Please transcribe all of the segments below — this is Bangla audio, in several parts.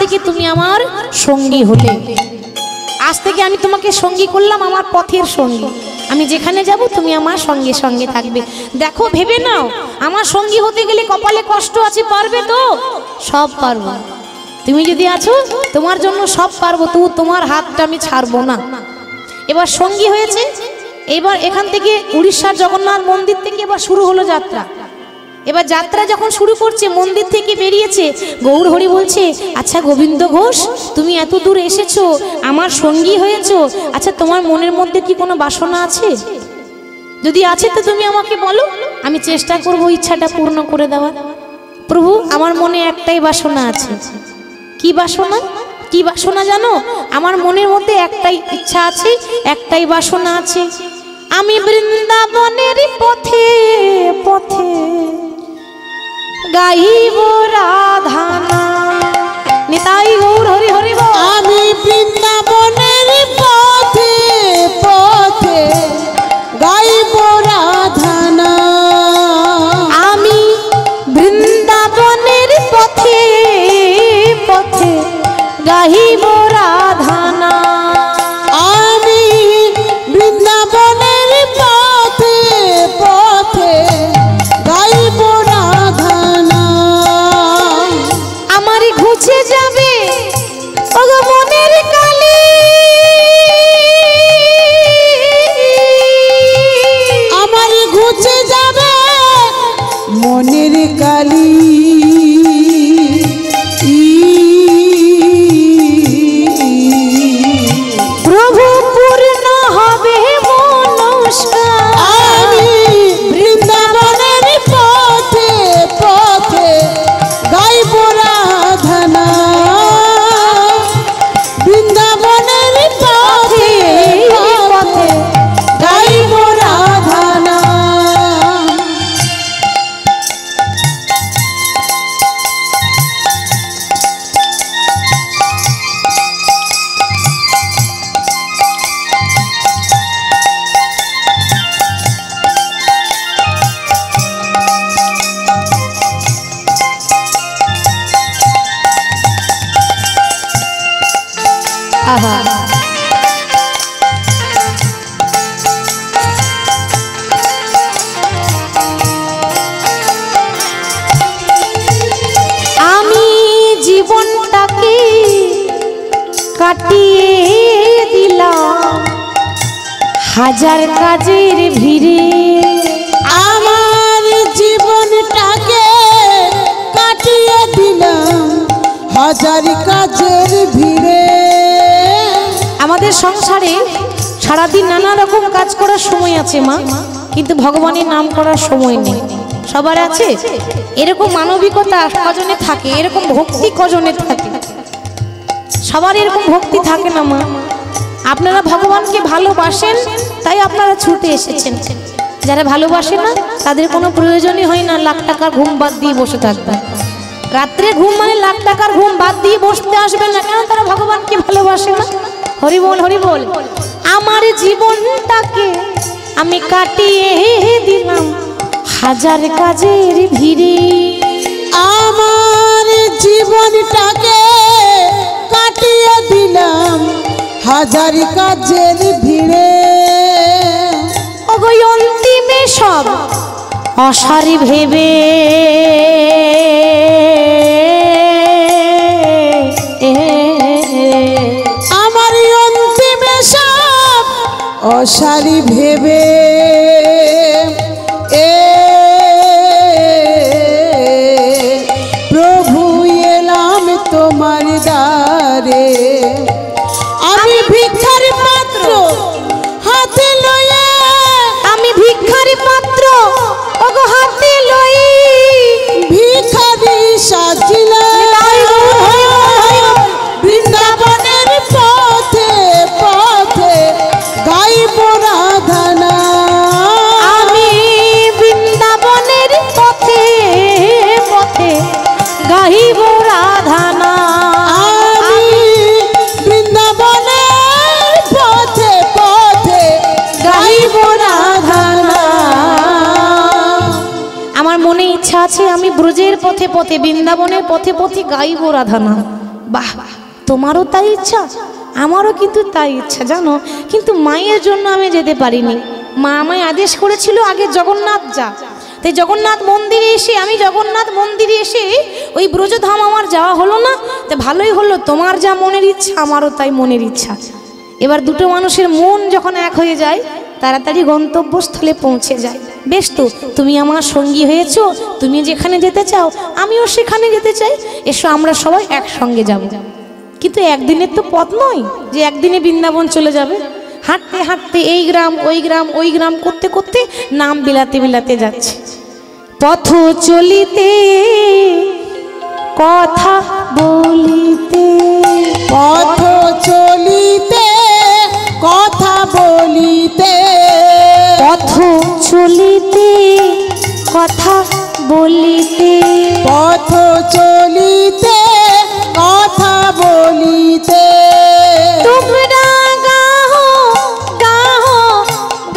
থেকে তুমি আমার সঙ্গী হলে, আজ থেকে আমি তোমাকে সঙ্গী করলাম, আমার পথের সঙ্গী। আমি যেখানে যাব তুমি আমার সঙ্গে সঙ্গে থাকবে। দেখো ভেবে নাও, আমার সঙ্গী হতে গেলে কপালে কষ্ট আছে, পারবে তো? সব পারবো। তুমি যদি আছো তোমার জন্য সব পারবো, তবু তোমার হাতটা আমি ছাড়বো না। এবার সঙ্গী হয়েছে, এবার এখান থেকে উড়িষ্যার জগন্নাথ মন্দির থেকে এবার শুরু হলো যাত্রা। এবার যাত্রা যখন শুরু করছে, মন্দির থেকে বেরিয়েছে, গৌর হরি বলছে, আচ্ছা গোবিন্দ ঘোষ, তুমি এত দূর এসেছো, আমার সঙ্গী হয়েছো, আচ্ছা তোমার মনের মধ্যে কি কোনো বাসনা আছে? যদি আছে তো তুমি আমাকে বলো, আমি চেষ্টা করব ইচ্ছাটা পূর্ণ করে দেওয়ার। প্রভু, আমার মনে একটাই বাসনা আছে। কি বাসনা? কি বাসনা জানো? আমার মনের মধ্যে একটাই ইচ্ছা আছে, একটাই বাসনা আছে, আমি বৃন্দাবনের পথে পথে গাইব রাধা নাম। নিতাই গৌর হরি হরি বল। আমি বৃন্দাবনের পথে পথে গাইব রাধা নাম। আমি বৃন্দাবনের পথে পথে গাইব রাধা নাম। আমি বৃন্দাবনের পথে পথে গাইব রাধা নাম। আমার ঘুচে যাবে ওগো মনের কালি, আমার ঘুচে যাবে মনের কালি। প্রভু পূর্ণ হবে মনস্কার। আমি বৃন্দাবনের পথে পথে গাইব রাধা নাম। বৃন্দাবনের পথে পথে গাইব রাধা নাম। আহা, আমি জীবনটাকে কাটিয়ে দিলাম হাজার কাজের ভিড়ে। আমার জীবনটাকে কাটিয়ে দিলাম হাজার কাজের ভিড়ে। আমাদের সংসারে সারাদিন নানা রকম কাজ করার সময় আছে মা, কিন্তু ভগবানের নাম করার সময় নেই। সবার আছে এরকম মানবিকতা? কজনে থাকে এরকম ভক্তি? কজনে থাকে? সবার এরকম ভক্তি থাকে না মা। আপনারা ভগবানকে ভালোবাসেন তাই আপনারা ছুটে এসেছেন। যারা ভালোবাসে না তাদের কোনো প্রয়োজনই হয় না লাখ টাকার ঘুম বাদ দিয়ে বসে থাকবে। রাত্রে ঘুম মানে লাখ টাকার ঘুম বাদ দিয়ে বসতে আসবে না, কেন? তারা ভগবানকে ভালোবাসে না। হরি বল, হরি বল। আমার জীবনটাকে আমি কাটিয়ে দিলাম হাজার কাজের ভিড়ে। আমার জীবনটাকে কাটিয়ে দিলাম হাজার কাজের ভিড়ে। ওগো অন্তিমে সব অসারি ভেবে আমার অন্তিমে সব অসারি ভেবে প্রভু এলাম তোমার দ্বারে। আমি ভিক্ষার পাত্র হাতে লয়ে, আমি ভিক্ষার পাত্র ওগো হাতে লই, ভিখারি সাজিলাম বৃন্দাবনের পথে পথে গাইব রাধা নাম। আমি বৃন্দাবনের পথে পথে গাইব রাধা নাম। আমি বৃন্দাবনের পথে পথে গাইব রাধা নাম। আমার মনে ইচ্ছা আছে আমি ব্রজের পথে পথে বৃন্দাবনের পথে পথে গাইব রাধা নাম। বাহ, তোমারও তাই ইচ্ছা, আমারও কিন্তু তাই ইচ্ছা জানো, কিন্তু মায়ের জন্য আমি যেতে পারিনি। মা আমায় আদেশ করেছিল আগে জগন্নাথ যা, তাই জগন্নাথ মন্দিরে এসে আমি জগন্নাথ মন্দিরে এসে ওই ব্রজধাম আমার যাওয়া হলো না। তো ভালোই হলো, তোমার যা মনের ইচ্ছা আমারও তাই মনের ইচ্ছা। এবার দুটো মানুষের মন যখন এক হয়ে যায় তাড়াতাড়ি গন্তব্যস্থলে পৌঁছে যায়। বেশ, তো তুমি আমার সঙ্গী হয়েছো, তুমি যেখানে যেতে চাও আমিও সেখানে যেতে চাই, এসো আমরা সবাই একসঙ্গে যাব। কিন্তু একদিনের তো পথ নয় যে একদিনে বৃন্দাবন চলে যাবে। হাঁটতে হাঁটতে এই গ্রাম ওই গ্রাম ওই গ্রাম করতে করতে নাম বিলাতে বিলাতে যাচ্ছে। পথ চলিতে কথা বলিতে, পথ চলিতে কথা বলিতে, পথ চলিতে কথা বলিতে, পথ চলিতে কথা বলিতে, তোমরা গাহো গাহো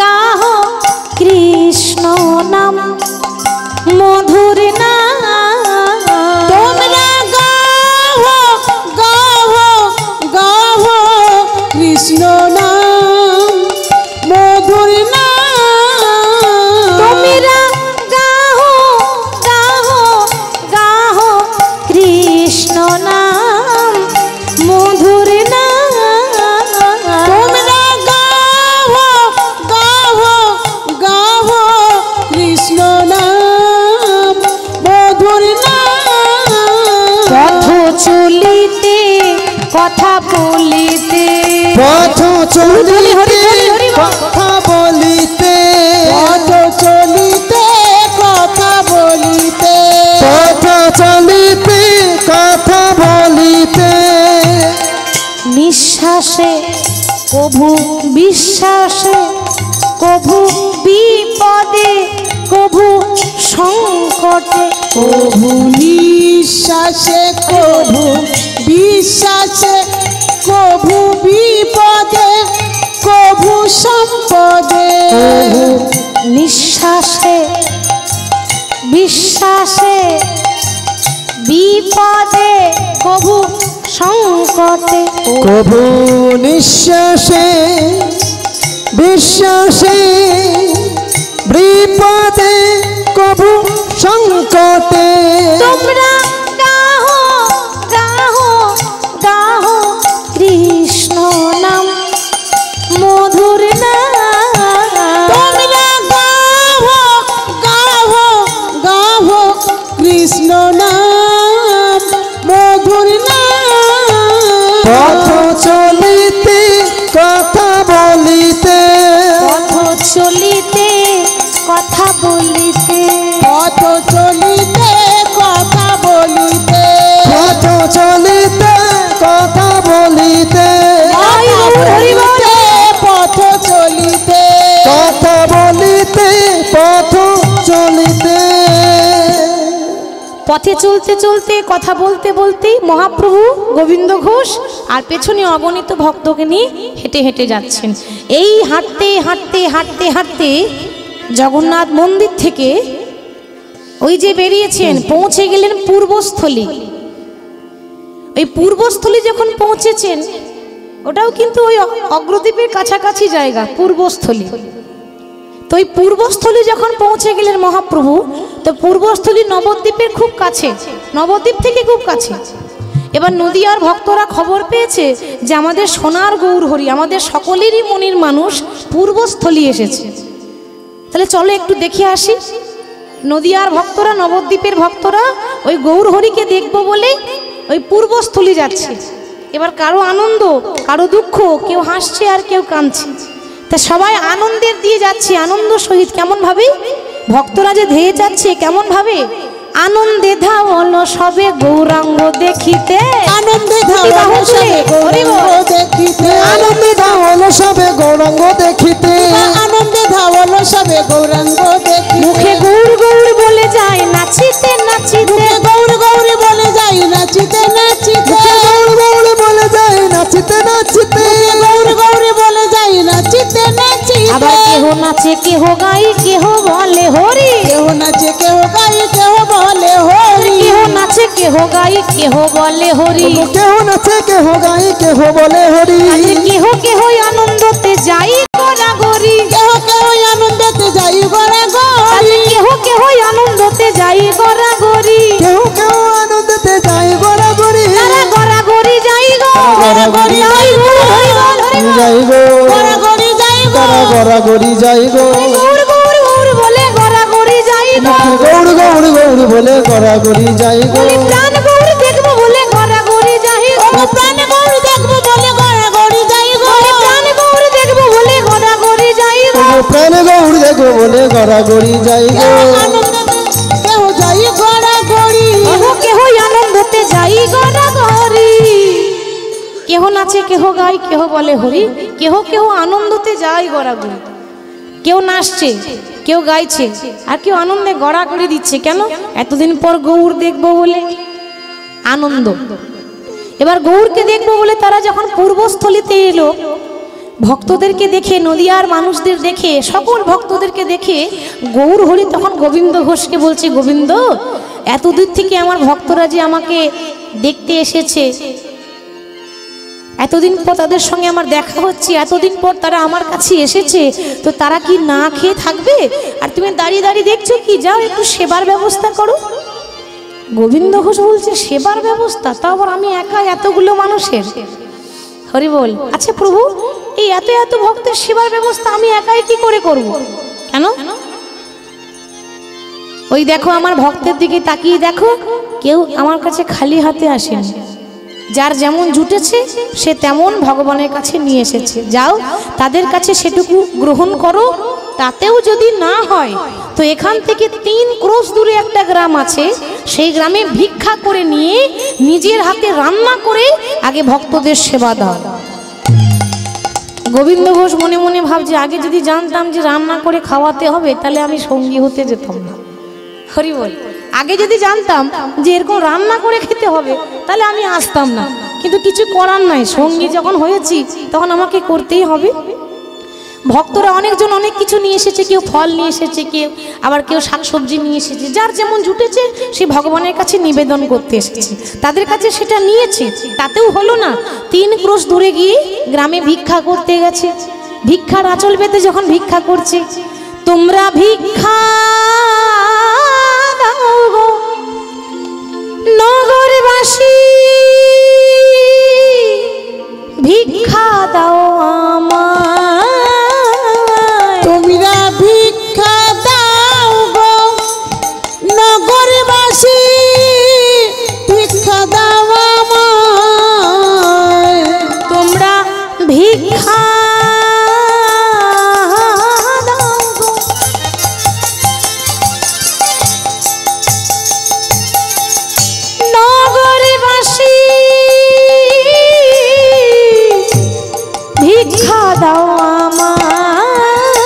গাহো কৃষ্ণ নাম মধুর নাম, তোমরা গাহো গাহো গাহো কৃষ্ণ নাম মধুর নাম, তোমরা গাহো গাহো গাহো কৃষ্ণ নাম মধুর নাম, তোমরা গাহো গাহো গাহো কৃষ্ণ নাম মধুর নাম, পথ চলিতে কথা বলিতে, পথ চলিতে কথা বলিতে, পথ চলিতে কথা বলিতে, পথ চলিতে কথা বলিতে, নিঃশ্বাসে কভু বিশ্বাসে কভু বিপদে কভু সংকটে, কভু নিঃশ্বাসে কভু বিশ্বাসে কভু বিপদে কভু সম্পদে, কভু নিঃশ্বাসে বিশ্বাসে বিপদে কভু সংকটে, কভু নিঃশ্বাসে বিশ্বাসে বিপদে কভু সংকটে, তোমরা গাহো গাহো গাহো কৃষ্ণ নাম মধুর নাম, তোমরা গাহো গাহো গাহো কৃষ্ণ নাম মধুর নাম, পথ চলিতে কথা বলিতে, পথ চলিতে কথা বলিতে, পথ চলিতে কথা বলিতে, পথ চলিতে কথা বলিতে, জয় গৌর হরি বল। পথ চলিতে, কথা বলিতে পথ চলিতে, পথে চলতে চলতে কথা বলতে বলতেই মহাপ্রভু গোবিন্দ ঘোষ আর পেছনে অগণিত ভক্তকে নিয়ে হেঁটে হেঁটে যাচ্ছেন। এই হাঁটতে হাঁটতে হাঁটতে হাঁটতে জগন্নাথ মন্দির থেকে ওই যে বেরিয়েছেন পৌঁছে গেলেন পূর্বস্থলী। ওই পূর্বস্থলী যখন পৌঁছেছেন, ওটাও কিন্তু ওই অগ্রদ্বীপের কাছাকাছি জায়গা পূর্বস্থলী। তো ওই পূর্বস্থলী যখন পৌঁছে গেলেন মহাপ্রভু, তো পূর্বস্থলী নবদ্বীপের খুব কাছে, নবদ্বীপ থেকে খুব কাছে। এবার নদিয়ার ভক্তরা খবর পেয়েছে যে আমাদের সোনার গৌর হরি, আমাদের সকলেরই মনের মানুষ পূর্বস্থলী এসেছে, তাহলে চলো একটু দেখে আসি। নদিয়ার ভক্তরা, নবদ্বীপের ভক্তরা ওই গৌর হরিকে দেখবো বলে ওই পূর্বস্থলী যাচ্ছে। এবার কারো আনন্দ কারো দুঃখ, কেউ হাসছে আর কেউ কাঁদছে, তা সবাই আনন্দের দিয়ে যাচ্ছে আনন্দ সহিত। কেমন ভাবে ভক্তরা যে ধেয়ে যাচ্ছে, কেমন ভাবে আনন্দে ধাওল সবে গৌরাঙ্গ দেখিতে, আনন্দে ধাওল সবে গৌরাঙ্গ দেখিতে, আনন্দে ধাওল সবে গৌরাঙ্গ দেখিতে, আনন্দে ধাওল সবে গৌরাঙ্গ দেখিতে, মুখে গৌর গৌর বলে যায় নাচিতে নাচিতে, গৌর গৌর বলে যাই নাচিতে নাচিতে, গৌর গৌর বলে যায় নাচিতে নাচিতে, গৌর গৌর বলে যাই নাচিতে নাচিতে, আবার কেহ নাচে কেহ গাই কেহ বলে হরি, কেহ নাচে কেহ গাই কেহ বলে হরি, কেহ নাচে কেহ গাই কেহ বলে হরি, কেহ নাচে কেহ গাই কেহ বলে হরি, আরে কেহ কেহ আনন্দতে যাই গড়াগড়ি, কেহ কেহ আনন্দতে যাই গড়াগড়ি, আরে কেহ কেহ আনন্দতে যাই গড়াগড়ি, কেহ কেহ আনন্দতে যাই গড়াগড়ি, তারা গড়াগড়ি যাই গো, গড়াগড়ি যাই গো, হরি বল, হরি বল। যাই গো, গড়াগড়ি যাই গো, তারা গড়াগড়ি যাই গো, গৌর গৌর গৌর বলে গড়াগড়ি যাই গো, গৌড় গৌড় গৌড় বলে গড়াগড়ি যাই গো, বলি প্রাণ গৌর দেখবো বলে গড়াগড়ি যাই গো, প্রাণ গৌর দেখবো বলে গড়াগড়ি যাই গো, বলি প্রাণ গৌর দেখবো বলে গড়াগড়ি যাই গো, প্রাণ গৌড় দেখো বলে গড়াগড়ি যাই গো, আনন্দতে কেহ যাই গড়াগড়ি, কেহ কেহ আনন্দতে যাই গড়াগড়ি, কেহ নাচে কেহ গাই কেহ বলে হরি, কেহ কেহ আনন্দতে যাই গড়াগড়ি, কেউ নাচছে কেউ গাইছে আর কেউ আনন্দে গড়াগড়ি দিচ্ছে। কেন? এতদিন পর গৌর দেখবো বলে আনন্দ। এবার গৌরকে দেখবো বলে তারা যখন পূর্বস্থলিতে এলো, ভক্তদেরকে দেখে, নদিয়ার মানুষদের দেখে, সকল ভক্তদেরকে দেখে গৌর হরি তখন গোবিন্দ ঘোষকে বলছে, গোবিন্দ, এত দূর থেকে আমার ভক্তরা যে আমাকে দেখতে এসেছে, এতদিন পর তাদের সঙ্গে আমার দেখা হচ্ছে, এতদিন পর তারা আমার কাছে এসেছে, তো তারা কি না খেয়ে থাকবে? আর তুমি দাঁড়িয়ে দাঁড়িয়ে দেখছো কি? যাও একটু সেবার ব্যবস্থা করো। গোবিন্দ ঘোষ বলছে, সেবার ব্যবস্থা? তাও আবার আমি একা এতগুলো মানুষের? হরি বল। আচ্ছা প্রভু, এই এত এত ভক্তের সেবার ব্যবস্থা আমি একাই কি করে করব? কেন? ওই দেখো আমার ভক্তের দিকে তাকিয়ে দেখো, কেউ আমার কাছে খালি হাতে আসেনি, যার যেমন জুটেছে সে তেমন ভগবানের কাছে নিয়ে এসেছে। যাও তাদের কাছে সেটুকু গ্রহণ করো, তাতেও যদি না হয় তো এখান থেকে 3 ক্রোশ দূরে একটা গ্রাম আছে, সেই গ্রামে ভিক্ষা করে নিয়ে নিজের হাতে রান্না করে আগে ভক্তদের সেবা দাও। গোবিন্দ ঘোষ মনে মনে ভাবছে, আগে যদি জানতাম যে রান্না করে খাওয়াতে হবে তাহলে আমি সঙ্গী হতে যেতাম না। হরি বল। আগে যদি জানতাম যে এরকম রান্না করে খেতে হবে তাহলে আমি আসতাম না, কিন্তু কিছু করার নাই, সঙ্গী যখন হয়েছি তখন আমাকে করতেই হবে। ভক্তরা অনেকজন অনেক কিছু নিয়ে এসেছে, কেউ ফল নিয়ে এসেছে, কেউ শাকসবজি নিয়ে এসেছে, যার যেমন জুটেছে সে ভগবানের কাছে নিবেদন করতে এসেছে, তাদের কাছে সেটা নিয়েছে। তাতেও হলো না, 3 ক্রোশ দূরে গিয়ে গ্রামে ভিক্ষা করতে গেছে। ভিক্ষার আঁচল পেতে যখন ভিক্ষা করছে, তোমরা ভিক্ষা দাও গো নগরবাসী, ভিক্ষা দাও আমায়, তোমরা ভিক্ষা দাও গো নগরবাসী, ভিক্ষা দাও আমায়, তোমরা ভিক্ষা দাও গো নগরবাসী, ভিক্ষা দাও আমায়,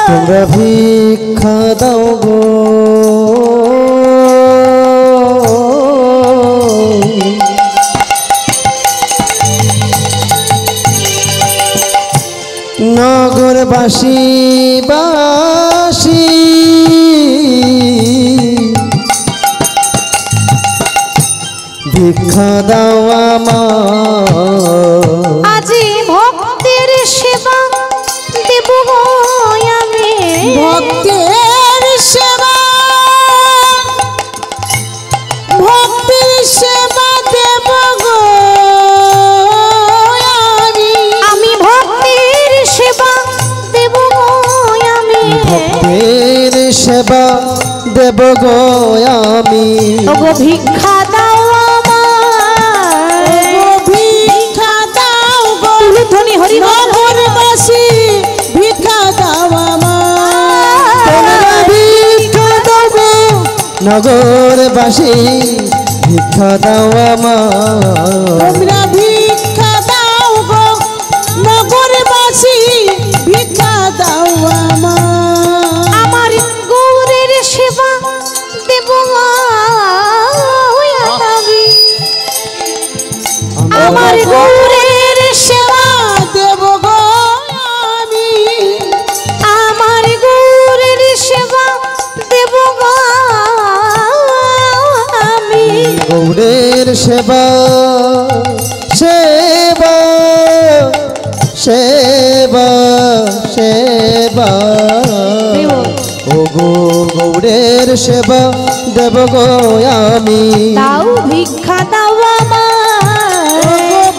তোমরা ভিক্ষা দাও গো নগরবাসী বাসী, ভিক্ষা দাও আমার, আজি ভক্তের সেবা দেব গো আমি, ভক্তের সেবা, ভক্তের সেবা দেব গো আমি ভক্তের সেবা দেব গো আমি, ভক্তের সেবা দেব গো আমি, ওগো ভিক্ষা দাও আমায়, ভিক্ষা দাও গো ধ্বনি হরি বল। নগরবাসী, ভিক্ষা দাও আমায়, তোমরা ভিক্ষা দাও গো নগরবাসী, ভিক্ষা দাও আমার, তোমরা ভিক্ষা দাও গো নগরবাসী, ভিক্ষা দাও আমায়, আমার গৌরের সেবা দেব গো আমি, আমার গৌরের সেবা দেব গো আমি, সেবা সেবা সেবা সেবা ও গো গৌরের সেবা দেব গো আমি দাও ভিক্ষা দাও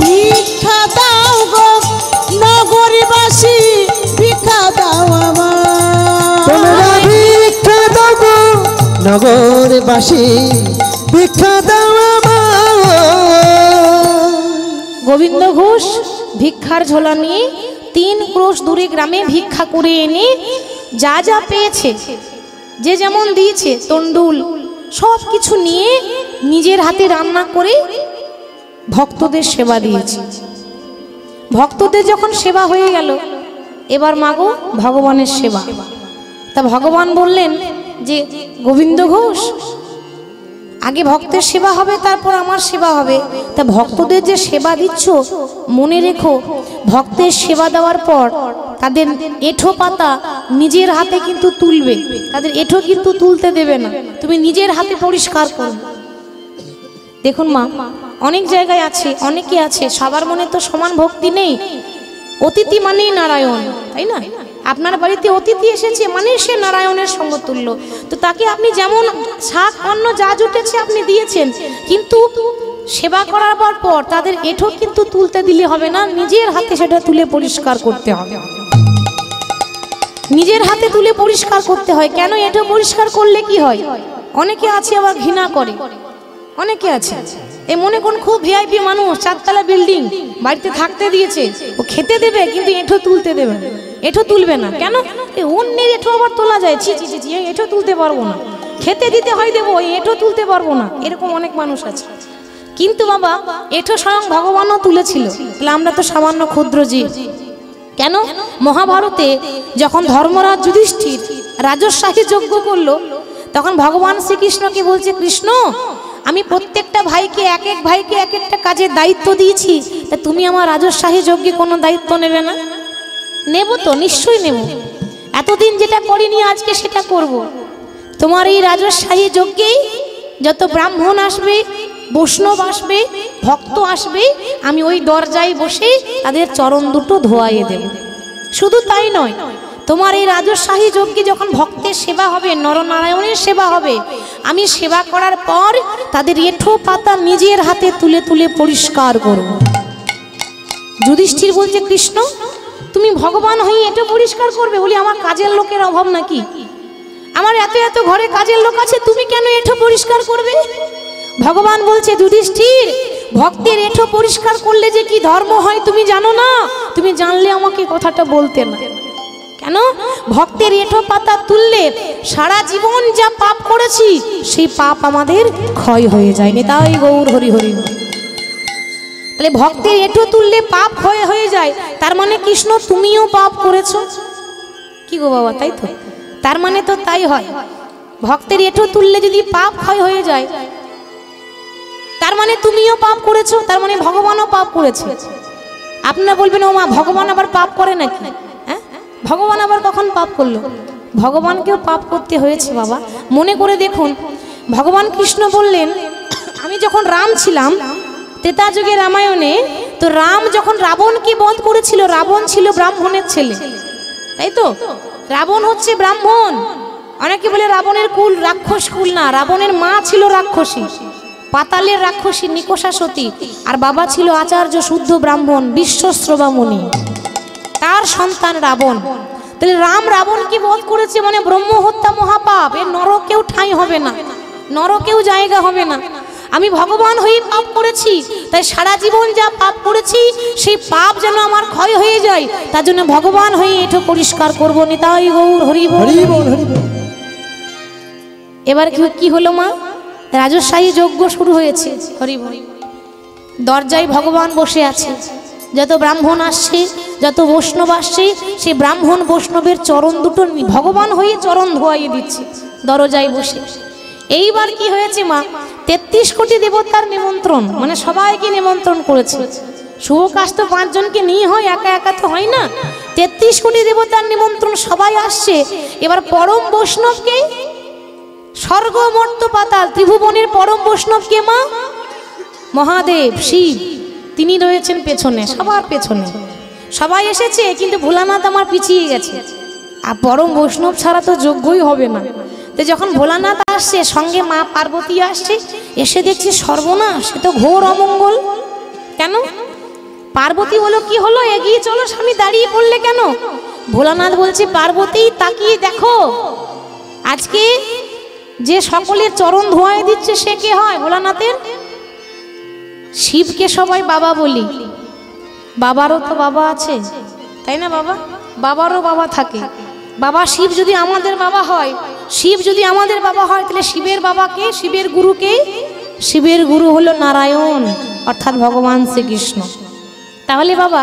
ভিক্ষা দাও গো নগরবাসী ভিক্ষা দাও তোমরা ভিক্ষা দাও গো নগরবাসী ভিক্ষা দাও গোবিন্দ ঘোষ ভিক্ষার ঝোলা নিয়ে 3 ক্রোশ দূরে গ্রামে ভিক্ষা করে এনে যা যা পেয়েছে, যে যেমন দিয়েছে তন্ডুল সব কিছু নিয়ে নিজের হাতে রান্না করে ভক্তদের সেবা দিয়েছে। ভক্তদের যখন সেবা হয়ে গেল, এবার মাগো ভগবানের সেবা। তা ভগবান বললেন যে গোবিন্দ ঘোষ, আগে ভক্তের সেবা হবে, তারপর আমার সেবা হবে। তা ভক্তদের যে সেবা দিচ্ছ, মনে রেখো ভক্তের সেবা দেওয়ার পর তাদের এঁঠো পাতা নিজের হাতে কিন্তু তুলবে, তাদের এঁঠো কিন্তু তুলতে দেবে না, তুমি নিজের হাতে পরিষ্কার করবে। দেখুন মা, অনেক জায়গায় আছে, অনেকে আছে, সবার মনে তো সমান ভক্তি নেই। অতিথি মানেই নারায়ণ, তাই না? আপনার বাড়িতে অতিথি এসেছে মানে সে নারায়ণের সমতুল্য। তো তাকে আপনি যেমন শাক অন্ন যা জুটেছে আপনি দিয়েছেন, কিন্তু সেবা করার পর তাদের এঁঠো কিন্তু তুলতে দিলে হবে না, নিজের হাতে সেটা তুলে পরিষ্কার করতে হবে। নিজের হাতে তুলে পরিষ্কার করতে হয়। কেন? এঁঠো পরিষ্কার করলে কি হয়? অনেকে আছে আবার ঘৃণা করে, অনেকে আছে এই মনে কোন খুব ভিআইপি মানুষ, 4 তলা বিল্ডিং বাড়িতে থাকতে দিয়েছে, ও খেতে দেবে কিন্তু এঁঠো তুলতে দেবে না, এঁঠো তুলবে না। কেন? অন্যের এঁঠো আবার তোলা যায়, ছি ছি ছি, এঁঠো তুলতে পারবো না, খেতে দিতে হয় দেবো, এঁঠো তুলতে পারবো না, এরকম অনেক মানুষ আছে। কিন্তু বাবা এঁঠো স্বয়ং ভগবানও তুলেছিল, তাহলে আমরা তো সামান্য ক্ষুদ্র জীব। কেন? মহাভারতে যখন ধর্মরাজ যুধিষ্ঠির রাজস্বাহী যজ্ঞ করলো, তখন ভগবান শ্রীকৃষ্ণকে বলছে, কৃষ্ণ আমি প্রত্যেকটা ভাইকে এক এক ভাইকে এক একটা কাজের দায়িত্ব দিয়েছি, তা তুমি আমার রাজস্বাহী যজ্ঞে কোনো দায়িত্ব নেবে না? নেব তো, নিশ্চয়ই নেব। এতদিন যেটা করিনি আজকে সেটা করব। তোমার এই রাজস্বাহী যজ্ঞেই যত ব্রাহ্মণ আসবে, বৈষ্ণব আসবে, ভক্ত আসবে, আমি ওই দরজায় বসে তাদের চরণ দুটো ধোয়াইয়ে দেব। শুধু তাই নয়, তোমার এই রাজস্বাহী যজ্ঞে যখন ভক্তের সেবা হবে, নরনারায়ণের সেবা হবে, আমি সেবা করার পর তাদের এঁঠো পাতা নিজের হাতে তুলে তুলে পরিষ্কার করব। যুধিষ্ঠির বলছে, কৃষ্ণ তুমি ভগবান হয়ে এঁঠো পরিষ্কার করবে? বলি আমার কাজের লোকের অভাব নাকি? আমার এত এত ঘরে কাজের লোক আছে, তুমি কেন এঁঠো পরিষ্কার করবে? ভগবান বলছে, যুধিষ্ঠির ভক্তের এঁঠো পরিষ্কার করলে যে কি ধর্ম হয় তুমি জানো না? তুমি জানলে আমাকে কথাটা বলতে না। কেন? ভক্তের এঁঠো পাতা তুললে সারা জীবন যা পাপ করেছি সেই পাপ আমাদের ক্ষয় হয়ে যায়। নিতাই গৌর হরি হরি। তাহলে ভক্তের এঁঠো তুললে পাপ ক্ষয় হয়ে যায়, তার মানে কৃষ্ণ তুমিও পাপ করেছো। কি গো বাবা, তাই তো? তার মানে তো তাই হয়, ভক্তের এঁঠো তুললে যদি পাপ ক্ষয় হয়ে যায়, তার মানে তুমিও পাপ করেছো, তার মানে ভগবানও পাপ করেছে। আপনারা বলবেন, ও মা ভগবান আবার পাপ করে নাকি? হ্যাঁ, ভগবান আবার কখন পাপ করলো? ভগবানকেও পাপ করতে হয়েছে বাবা। মনে করে দেখুন, ভগবান কৃষ্ণ বললেন, আমি যখন রাম ছিলাম ত্রেতা যুগে রামায়ণে, তো রাম যখন রাবণকে বধ করেছিল, রাবণ ছিল ব্রাহ্মণের ছেলে, তাই তো? রাবণ হচ্ছে ব্রাহ্মণ। অনেকে বলে রাবণের কুল রাক্ষস কুল, না, রাবণের মা ছিল রাক্ষসী, পাতালের রাক্ষসী নিকষা সতী, আর বাবা ছিল আচার্য শুদ্ধ ব্রাহ্মণ বিশ্বশ্রবা মুনি, তার সন্তান রাবণ। তাহলে রাম রাবণকে বধ করেছে মানে ব্রহ্ম হত্যা মহাপাপ, এর নরকেও ঠাঁই হবে না, নরকেও জায়গা হবে না। আমি ভগবান হয়ে পাপ করেছি, তাই সারা জীবন যা পাপ করেছি সেই পাপ যেন আমার ক্ষয় হয়ে যায়, তার জন্য ভগবান হয়ে এঁঠো পরিষ্কার করবো। নিতাই গৌর হরি বল। এবার কি হলো মা? রাজস্বাহী যজ্ঞ শুরু হয়েছে। হরি বল। দরজায় ভগবান বসে আছে, যত ব্রাহ্মণ আসছে, যত বৈষ্ণব আসছে, সেই ব্রাহ্মণ বৈষ্ণবের চরণ দুটো ভগবান হয়ে চরণ ধোয়াইয়ে দিচ্ছে দরজায় বসে। এইবার কি হয়েছে মা? 33 কোটি দেবতার নিমন্ত্রণ, মানে সবাইকে নিমন্ত্রণ করেছে। শুভ কাজ তো 5 জনকে নিয়ে হয়, একা একা তো হয় না। 33 কোটি দেবতার নিমন্ত্রণ, সবাই আসছে। এবার পরম বৈষ্ণবকে, স্বর্গ মর্ত্য পাতাল ত্রিভুবনের পরম বৈষ্ণবকে মা মহাদেব শিব তিনি রয়েছেন পেছনে, সবার পেছনে। সবাই এসেছে কিন্তু ভোলানাথ আমার পিছিয়ে গেছে। আর পরম বৈষ্ণব ছাড়া তো যোগ্যই হবে না। তো যখন ভোলানাথ আসছে, সঙ্গে মা পার্বতী আসছে, এসে দেখছি সর্বনাশ, সে তো ঘোর অমঙ্গল। কেন? পার্বতী হলো কি হলো, এগিয়ে চলো, স্বামী দাঁড়িয়ে পড়লে কেন? ভোলানাথ বলছে, পার্বতী তাকিয়ে দেখো, আজকে যে সকলের চরণ ধোঁয়ায় দিচ্ছে সে কে হয়? ভোলানাথের। শিবকে সবাই বাবা বলি, বাবারও তো বাবা আছে, তাই না? বাবা, বাবারও বাবা থাকে। বাবা শিব যদি আমাদের বাবা হয়, শিব যদি আমাদের বাবা হয়, তাহলে শিবের বাবাকে, শিবের গুরুকে? শিবের গুরু হলো নারায়ণ, অর্থাৎ ভগবান শ্রীকৃষ্ণ। তাহলে বাবা,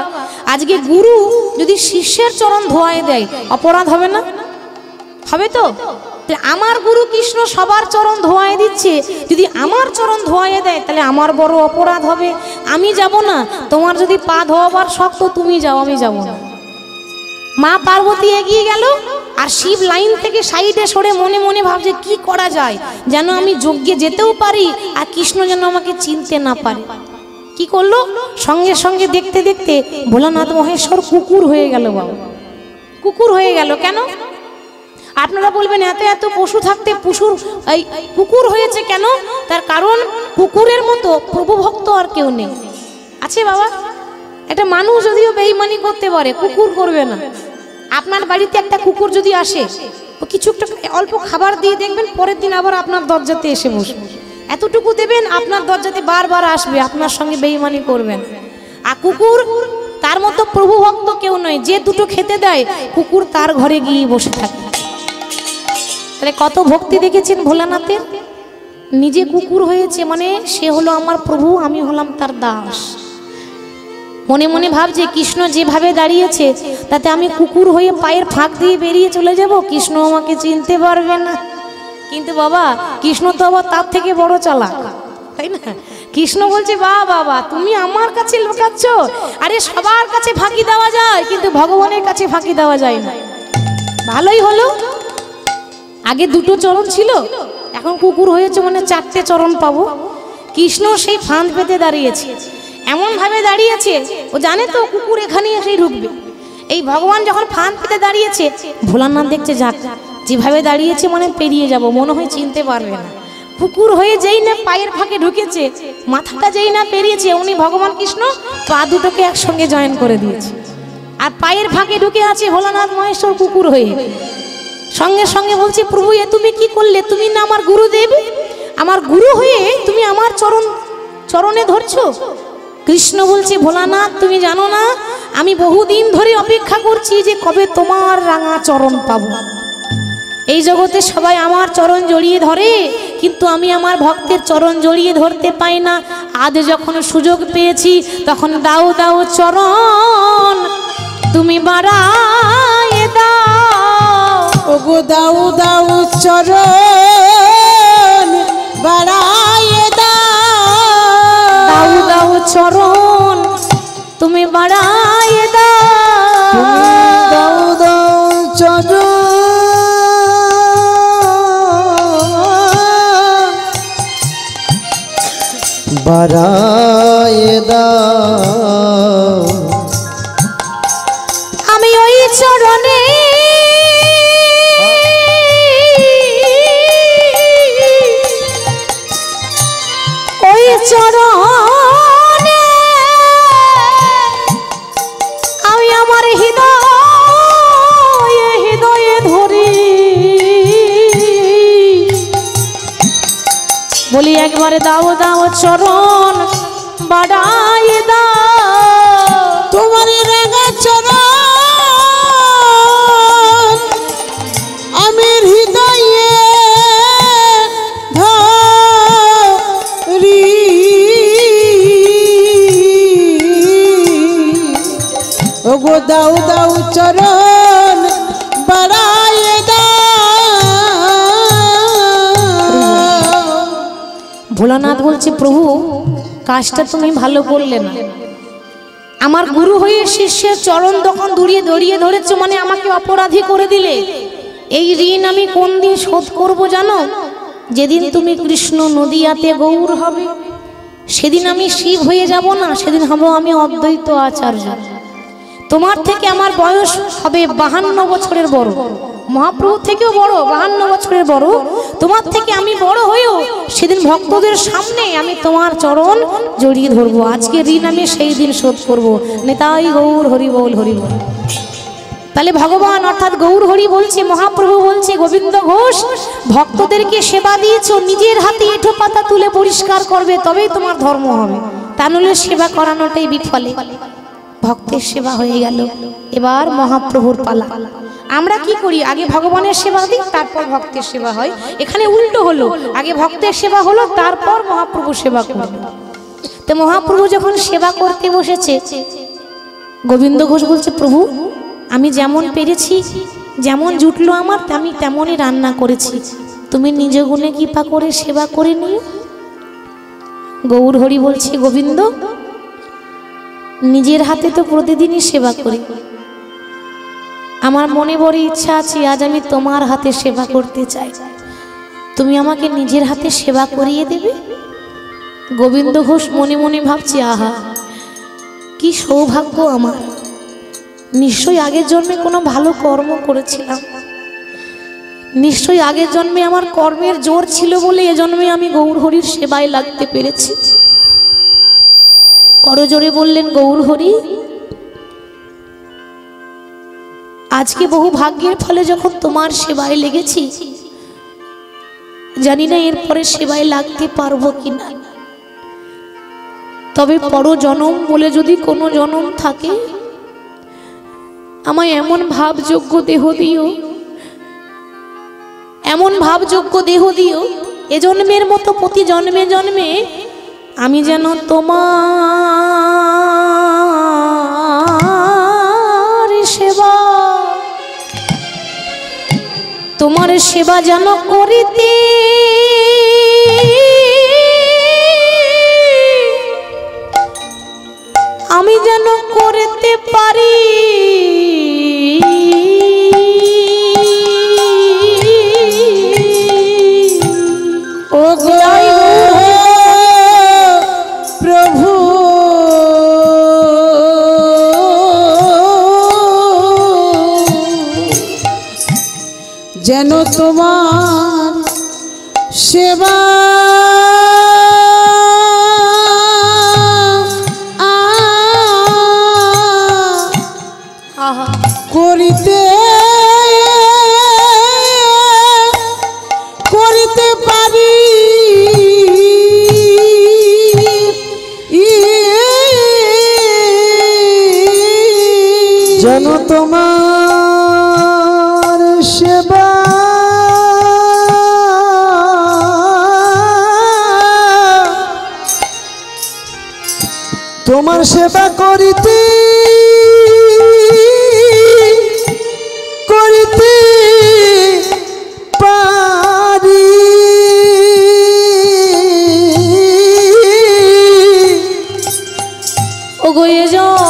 আজকে গুরু যদি শিষ্যের চরণ ধোয়ায় দেয়, অপরাধ হবে না? হবে তো? আমার গুরু কৃষ্ণ সবার চরণ ধোয়ায় দিচ্ছে, যদি আমার চরণ ধোয়ায় দেয় তাহলে আমার বড় অপরাধ হবে। আমি যাব না। তোমার যদি পা ধোয়াবার শক্ত, তুমি যাও, আমি যাব না। মা পার্বতী এগিয়ে গেল, আর শিব লাইন থেকে সাইডে সরে মনে মনে ভাবছে কি করা যায় যেন আমি যজ্ঞে যেতেও পারি, আর কৃষ্ণ যেন আমাকে চিনতে না পারে। কি করলো? সঙ্গে সঙ্গে দেখতে দেখতে ভোলানাথ মহেশ্বর কুকুর হয়ে গেল। বাবা, কুকুর হয়ে গেল কেন? আপনারা বলবেন এত এত পশু থাকতে এই কুকুর হয়েছে কেন? তার কারণ কুকুরের মতো প্রভু ভক্ত আর কেউ নেই। আছে বাবা? একটা মানুষ যদিও বেঈমানি করতে পারে, কুকুর করবে না। আপনার বাড়িতে একটা কুকুর যদি আসে, ও কিছু একটা অল্প খাবার দিয়ে দেখবেন পরের দিন আবার আপনার দরজাতে এসে বসবে। এতটুকু দেবেন, আপনার দরজাতে বারবার আসবে, আপনার সঙ্গে বেঈমানি করবেন। আর কুকুর তার মতো প্রভু ভক্ত কেউ নয়। যে দুটো খেতে দেয়, কুকুর তার ঘরে গিয়ে বসে থাকে। তাহলে কত ভক্তি দেখেছেন ভোলানাথের? নিজে কুকুর হয়েছে, মানে সে হলো আমার প্রভু, আমি হলাম তার দাস। মনে মনে ভাবছে কৃষ্ণ যেভাবে দাঁড়িয়েছে তাতে আমি কুকুর হয়ে পায়ের ফাঁক দিয়ে বেরিয়ে চলে যাব, কৃষ্ণ আমাকে চিনতে পারবে না। কিন্তু বাবা, কৃষ্ণ তো আবার তার থেকে বড় চালাক, তাই না? কৃষ্ণ বলছে, বা বাবা তুমি আমার কাছে লুকাচ্ছ? আরে সবার কাছে ফাঁকি দেওয়া যায়, কিন্তু ভগবানের কাছে ফাঁকি দেওয়া যায় না। ভালোই হলো, আগে দুটো চরণ ছিল, এখন কুকুর হয়েছে, মানে চারটে চরণ পাবো। কৃষ্ণ সেই ফাঁদ পেতে দাঁড়িয়েছে, এমন ভাবে দাঁড়িয়েছে, ও জানে তো কুকুর এখানে এসেই ঢুকবে। এই ভগবান যখন ফাঁদ পেতে দাঁড়িয়েছে, ভোলানাথ দেখছে যাক যেভাবে দাঁড়িয়েছে মানে পেরিয়ে যাব, মনে হয় চিনতে পারবে না। কুকুর হয়ে যেই না পায়ের ফাঁকে ঢুকেছে, মাথাটা যেই না পেরিয়েছে, উনি ভগবান কৃষ্ণ পা দুটোকে একসঙ্গে জয়েন করে দিয়েছে। আর পায়ের ফাঁকে ঢুকে আছে ভোলানাথ মহেশ্বর কুকুর হয়ে। সঙ্গে সঙ্গে বলছে, প্রভু এ তুমি কি করলে? তুমি না আমার গুরুদেব, আমার গুরু হয়ে তুমি আমার চরণে ধরছো। কৃষ্ণ বলছে, ভোলানাথ তুমি জানো না, আমি বহুদিন ধরে অপেক্ষা করছি যে কবে তোমার রাঙা চরণ পাবো। এই জগতে সবাই আমার চরণ জড়িয়ে ধরে, কিন্তু আমি আমার ভক্তের চরণ জড়িয়ে ধরতে পাই না। আজ যখন সুযোগ পেয়েছি, তখন দাও দাও চরণ তুমি বাড়ায়ে দাও। ওগো দাও দাও চরণ বাড়ায়ে দাও। দাও দাও চরণ তুমি বাড়ায়ে দাও। দাও দাও চরণ বাড়ায়ে দাও। আমি ওই চরণে ওই চরণে আমি আমার হৃদয়ে হৃদয়ে ধরি। বলি একবারে দাও দাও চরণ বাড়ায়ে দাও। তোমার রাঙা চরণ আমি হৃদয়ে ধরি। ওগো দাও দাও চরণ বাড়ায়ে দাও। ভোলানাথ বলছে, প্রভু কাজটা তুমি ভালো করলে না। আমার গুরু হয়ে শিষ্যের চরণ তখন দড়িয়ে ধরেছো, মানে আমাকে অপরাধী করে দিলে। এই ঋণ আমি কোন দিন শোধ করব জানো? যেদিন তুমি কৃষ্ণ নদিয়াতে গৌর হবে, সেদিন আমি শিব হয়ে যাব না, সেদিন হব আমি অদ্বৈত আচার্য। তোমার থেকে আমার বয়স হবে 52 বছরের বড়, মহাপ্রভু থেকেও বড়, 52 বছরের বড়। তোমার থেকে আমি বড় হয়েও সেদিন ভক্তদের সামনে আমি তোমার চরণ জড়িয়ে ধরবো। আজকে ঋণ আমি সেই দিন শোধ করব। নেতাই গৌর হরি বল, হরি বল। তাহলে ভগবান অর্থাৎ গৌর হরি বলছে, মহাপ্রভু বলছে, গোবিন্দ ঘোষ ভক্তদেরকে সেবা দিয়েছো, নিজের হাতে এঁঠো পাতা তুলে পরিষ্কার করবে, তবেই তোমার ধর্ম হবে, তা নইলে সেবা করানোটাই বিফলে। ভক্তের সেবা হয়ে গেল, এবার মহাপ্রভুর পালা। আমরা কি করি, আগে ভগবানের সেবা দিই, তারপর ভক্তের সেবা হয়। এখানে উল্টো হলো, আগে ভক্তের সেবা হলো, তারপর মহাপ্রভু সেবা করবে। তো মহাপ্রভু যখন সেবা করতে বসেছে, গোবিন্দ ঘোষ বলছে, প্রভু আমি যেমন পেরেছি, যেমন জুটলো আমার, আমি তেমনই রান্না করেছি, তুমি নিজ গুণে কৃপা করে সেবা করে নিও। গৌর হরি বলছে, গোবিন্দ নিজের হাতে তো প্রতিদিনই সেবা করি, আমার মনে বড় ইচ্ছা আছে, আজ আমি তোমার হাতে সেবা করতে চাই, তুমি আমাকে নিজের হাতে সেবা করিয়ে দেবে। গোবিন্দ ঘোষ মনে মনে ভাবছে, আহা কি সৌভাগ্য আমার, নিশ্চয়ই আগের জন্মে কোনো ভালো কর্ম করেছিলাম, নিশ্চয়ই আগের জন্মে আমার কর্মের জোর ছিল বলে এ জন্মে আমি গৌর হরির সেবায় লাগতে পেরেছি। করজোরে বললেন, গৌর হরি আজকে বহু ভাগ্যের ফলে যখন তোমার সেবায় লেগেছি, জানি না এরপরে সেবায় লাগতে পারবো কিনা, তবে পর জনম বলে যদি কোনো জনম থাকে, আমায় এমন ভাবযোগ্য দেহ দিও, এমন ভাবযোগ্য দেহ দিও, এ জন্মের মতো প্রতি জন্মে জন্মে আমি যেন তোমার সেবা, তোমার সেবা যেন করিতে আমি যেন করতে পারি। ও গো প্রভু যেন তোমার সেবা করিতে করিতে পারি। যেন তোমার সেবা তোমার সেবা করিতে করিতে পারি। ও গো এ জন্মে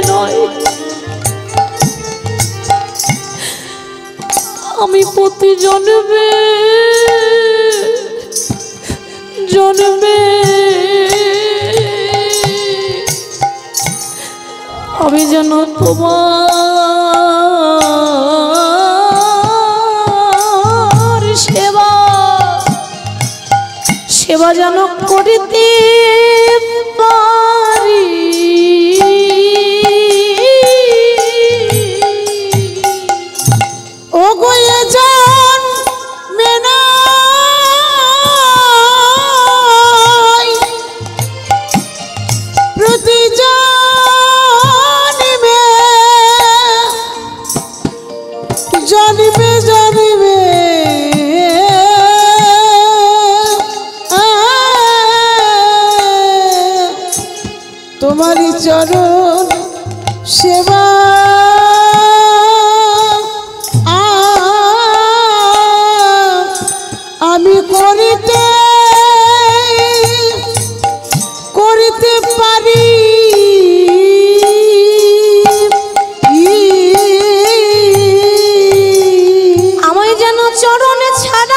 নয়, আমি প্রতি জন্মে জন্মে আমি যেন তোমার সেবা সেবা যেন করিতে পারি। ও গো এ জন্মে নয়, প্রতি জন্মে জন্মে জন্মে তোমারই চরণ সেবা আমি করিতে করিতে পারি। আমায় যেন চরণে ছাড়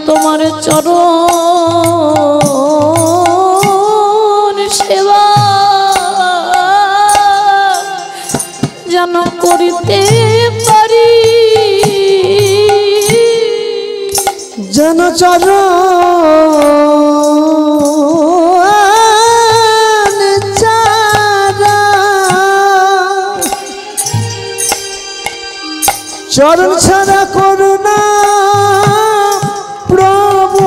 তোমার চরণ সেবা যেন করিতে পারি, যেন চরণ ছাড়া করুণা প্রভু,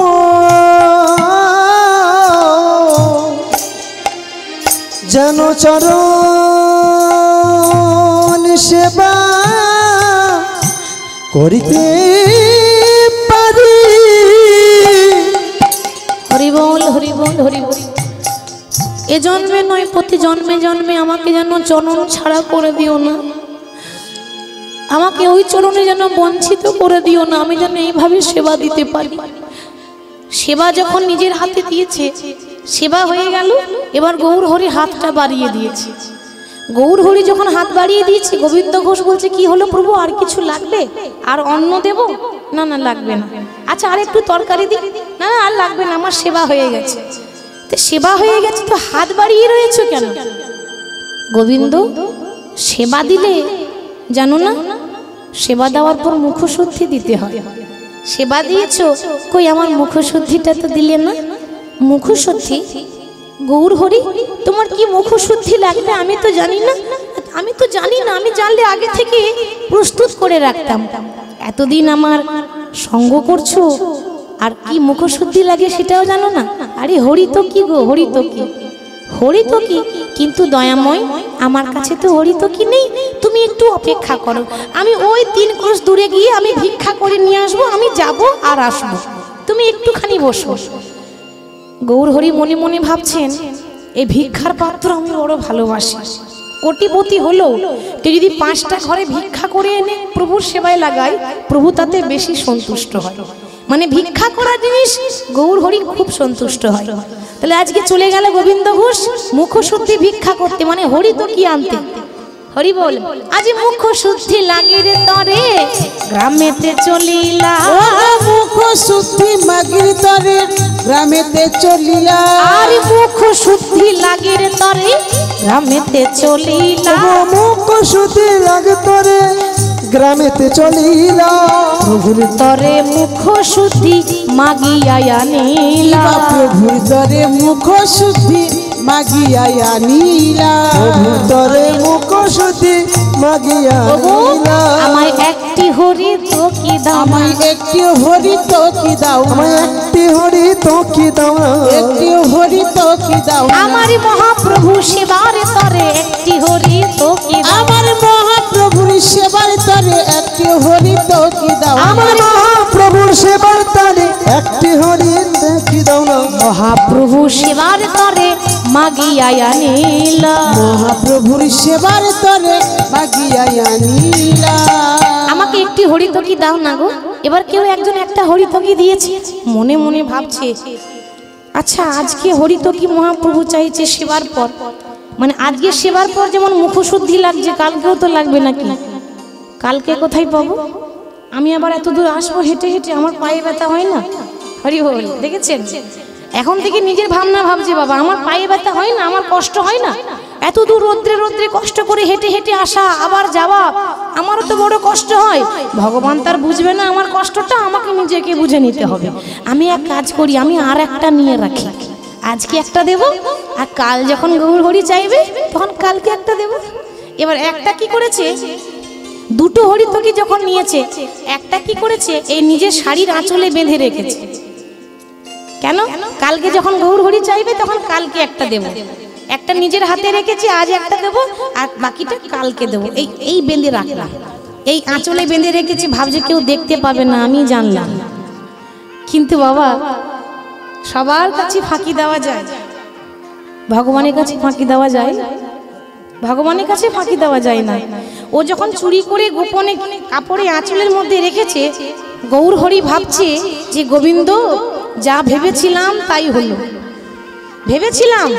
যেন চরণ সেবা করিতে পারি। হরিবল হরিবল হরিবল। এ জন্মে নয় প্রতি জন্মে জন্মে আমাকে যেন চরণ ছাড়া করে দিও না, আমাকে ওই চরণে যেন বঞ্চিত করে দিও না, আমি যেন এইভাবে সেবা দিতে পারি। সেবা যখন নিজের হাতে দিয়েছে, সেবা হয়ে গেল, এবার গৌর হরি হাতটা বাড়িয়ে দিয়েছে। গৌর হরি যখন হাত বাড়িয়ে দিয়েছে, গোবিন্দ ঘোষ বলছে কি হলো প্রভু, আর কিছু লাগবে? আর অন্ন দেব? না না লাগবে না। আচ্ছা আর একটু তরকারি দিই? না না আর লাগবে না, আমার সেবা হয়ে গেছে। তো সেবা হয়ে গেছে তো হাত বাড়িয়ে রয়েছে কেন? গোবিন্দ সেবা দিলে জানো না, সেবা দেওয়ার পর মুখশুদ্ধি দিতে হয়। সেবা দিয়েছো, কই আমার মুখশুদ্ধিটা তো দিলে না। মুখশুদ্ধি গৌর হরি তোমার কি মুখশুদ্ধি লাগবে আমি তো জানি না, আমি তো জানি না, আমি জানলে আগে থেকে প্রস্তুত করে রাখতাম। এতদিন আমার সঙ্গ করছো আর কি মুখশুদ্ধি লাগে সেটাও জানো না। আরে হরি তো কি গো, হরি তো কি, হরি তো কি, কিন্তু দয়াময় আমার কাছে তো হরি তো কি নেই। তুমি একটু অপেক্ষা করো, আমি ওই 3 ক্রোশ দূরে গিয়ে আমি ভিক্ষা করে নিয়ে আসবো, আমি যাব আর আসবো, তুমি একটুখানি বসো। গৌর হরি মনে মনে ভাবছেন এই ভিক্ষার পাত্র আমি বড় ভালোবাসি। কোটিপতি হলো তুই যদি 5টা ঘরে ভিক্ষা করে এনে প্রভুর সেবায় লাগায়, প্রভু তাতে বেশি সন্তুষ্ট হয়। মানে ভিক্ষা করা জিনিস গৌর হরি খুব সন্তুষ্ট হয়। তাহলে আজকে চলে গেল গোবিন্দ ঘোষ মুখশুদ্ধি ভিক্ষা করতে, মানে হরি তো কি আনতে। হরি বল আজ মুখশুদ্ধি লাগে রে তরে গ্রামেতে চলিলা, মুখশুদ্ধি মাগির তরে গ্রামেতে চলিলা, আর মুখশুদ্ধি লাগে রে তরে গ্রামেতে চলিলা, মুখশুদ্ধি লাগে তরে গ্রামেতে চলিলা, প্রভুর তরে মুখশুদ্ধি মাগিয়া আনিলা, প্রভুর তরে মুখশুদ্ধি মাগিয়া আনিলা, প্রভুর তরে মুখশুদ্ধি মাগিয়া আনিলা। আমায় একটি হরি তো কি দাও, আমায় একটি হরি তো কি দাও, আমায় একটি হরি তো কি দাও, একটি হরি তো কি দাও, আমার মহাপ্রভু সেবার তরে একটি হরি তো কি দাও, আমার মহাপ্রভুর সেবার তরে একটি হরি তো কি দাও, আমার মহাপ্রভুর সেবার তরে একটি হরি দেখি দাও না, মহাপ্রভু সেবার তরে মাগিয়া আনিলা, মহাপ্রভুর সেবার তরে মাগিয়া আনিলা। আমাকে একটি হরিতকি দাও না গো। এবার কেউ একজন একটা হরিতকি দিয়েছে, মনে মনে ভাবছে আচ্ছা আজকে হরিতকি মহাপ্রভু চাইছে সেবার পর, মানে আজকে সেবার পর যেমন মুখশুদ্ধি লাগছে কালকেও তো লাগবে নাকি, কালকে কোথায় পাবো? আমি আবার এত দূর আসবো হেঁটে হেঁটে, আমার পায়ে ব্যথা হয় না? হরি বল, দেখেছেন এখন থেকে নিজের ভাবনা ভাবছে বাবা আমার পায়ে ব্যথা হয় না, আমার কষ্ট হয় না, এত দূর রোদ্রে রোদ্রে কষ্ট করে হেঁটে হেঁটে আসা আবার যাওয়া, আমারও তো বড় কষ্ট হয়। ভগবান তার বুঝবে না আমার কষ্টটা, আমাকে নিজেকে বুঝে নিতে হবে। আমি এক কাজ করি, আমি আর একটা নিয়ে রাখি, আজকে একটা দেব আর কাল যখন গৌর হরি চাইবে তখন কালকে একটা দেব। এবার একটা কি করেছে, দুটো হরিতকি যখন নিয়েছে একটা কি করেছে, এই নিজের শাড়ির আঁচলে বেঁধে রেখেছে। কেন? কালকে যখন গৌর হরি চাইবে তখন কালকে একটা দেব, একটা নিজের হাতে রেখেছি আজ একটা দেব আর বাকিটা কালকে দেব, এই বেঁধে রাখলাম, এই আঁচলে বেঁধে রেখেছি, ভাবছে কেউ দেখতে পাবে না, আমি জানলাম। কিন্তু বাবা সবার কাছে ফাঁকি দেওয়া যায়, ভগবানের কাছে ফাঁকি দেওয়া যায়? ভগবানের কাছে ফাঁকি দেওয়া যায় না। ও যখন চুরি করে গোপনে কাপড়ে আঁচলের মধ্যে রেখেছে, গৌর হরি ভাবছে যে গোবিন্দ যা ভেবেছিলাম তাই হলো, ভেবেছিলাম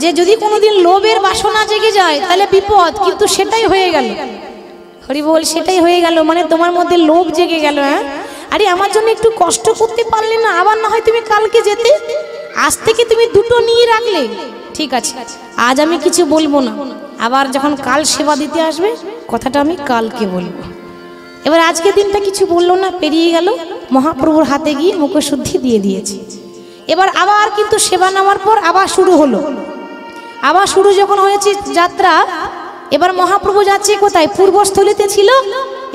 যে যদি কোনোদিন লোভের বাসনা জেগে যায় তাহলে বিপদ, কিন্তু সেটাই হয়ে গেল। হরি বল, সেটাই হয়ে গেল, মানে তোমার মধ্যে লোভ জেগে গেল। হ্যাঁ আরে আমার জন্য একটু কষ্ট করতে পারলে না, আবার না হয় তুমি কালকে যেতে। আজ থেকে তুমি দুটো নিয়ে রাখলে। ঠিক আছে, আজ আমি কিছু বলবো না, আবার যখন কাল সেবা দিতে আসবে কথাটা আমি কালকে বলবো। এবার আজকে দিনটা কিছু বললো না, পেরিয়ে গেল, মহাপ্রভুর হাতে গিয়ে মুখশুদ্ধি দিয়ে দিয়েছে। এবার আবার কিন্তু সেবা নেওয়ার পর আবার শুরু হলো। আবার শুরু যখন হয়েছে যাত্রা, এবার মহাপ্রভু যাচ্ছে কোথায়? পূর্বস্থলীতে ছিল।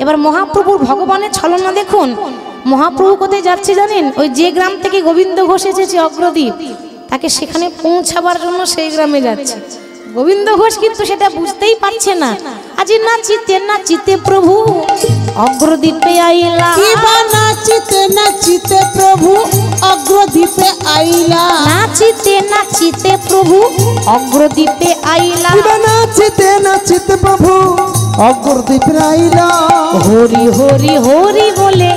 এবার মহাপ্রভুর ভগবানের ছলনা দেখুন। মহাপ্রভু কোথায় যাচ্ছে জানেন? ওই যে গ্রাম থেকে গোবিন্দ ঘোষ এসেছে অগ্রদ্বীপ, তাকে সেখানে পৌঁছাবার জন্য সেই গ্রামে যাচ্ছে। গোবিন্দ ঘোষ কিন্তু সেটা বুঝতেই পারছে না। আজ নাচিতে প্রভু অগ্রদ্বীপে আইলা, নাচিতে প্রভু অগ্রদ্বীপে আইলা, নাচিতে প্রভু অগ্রদ্বীপে আইলা, নাচিতে প্রভু অগ্রদ্বীপে আইলা, হরি হরি হরি বলে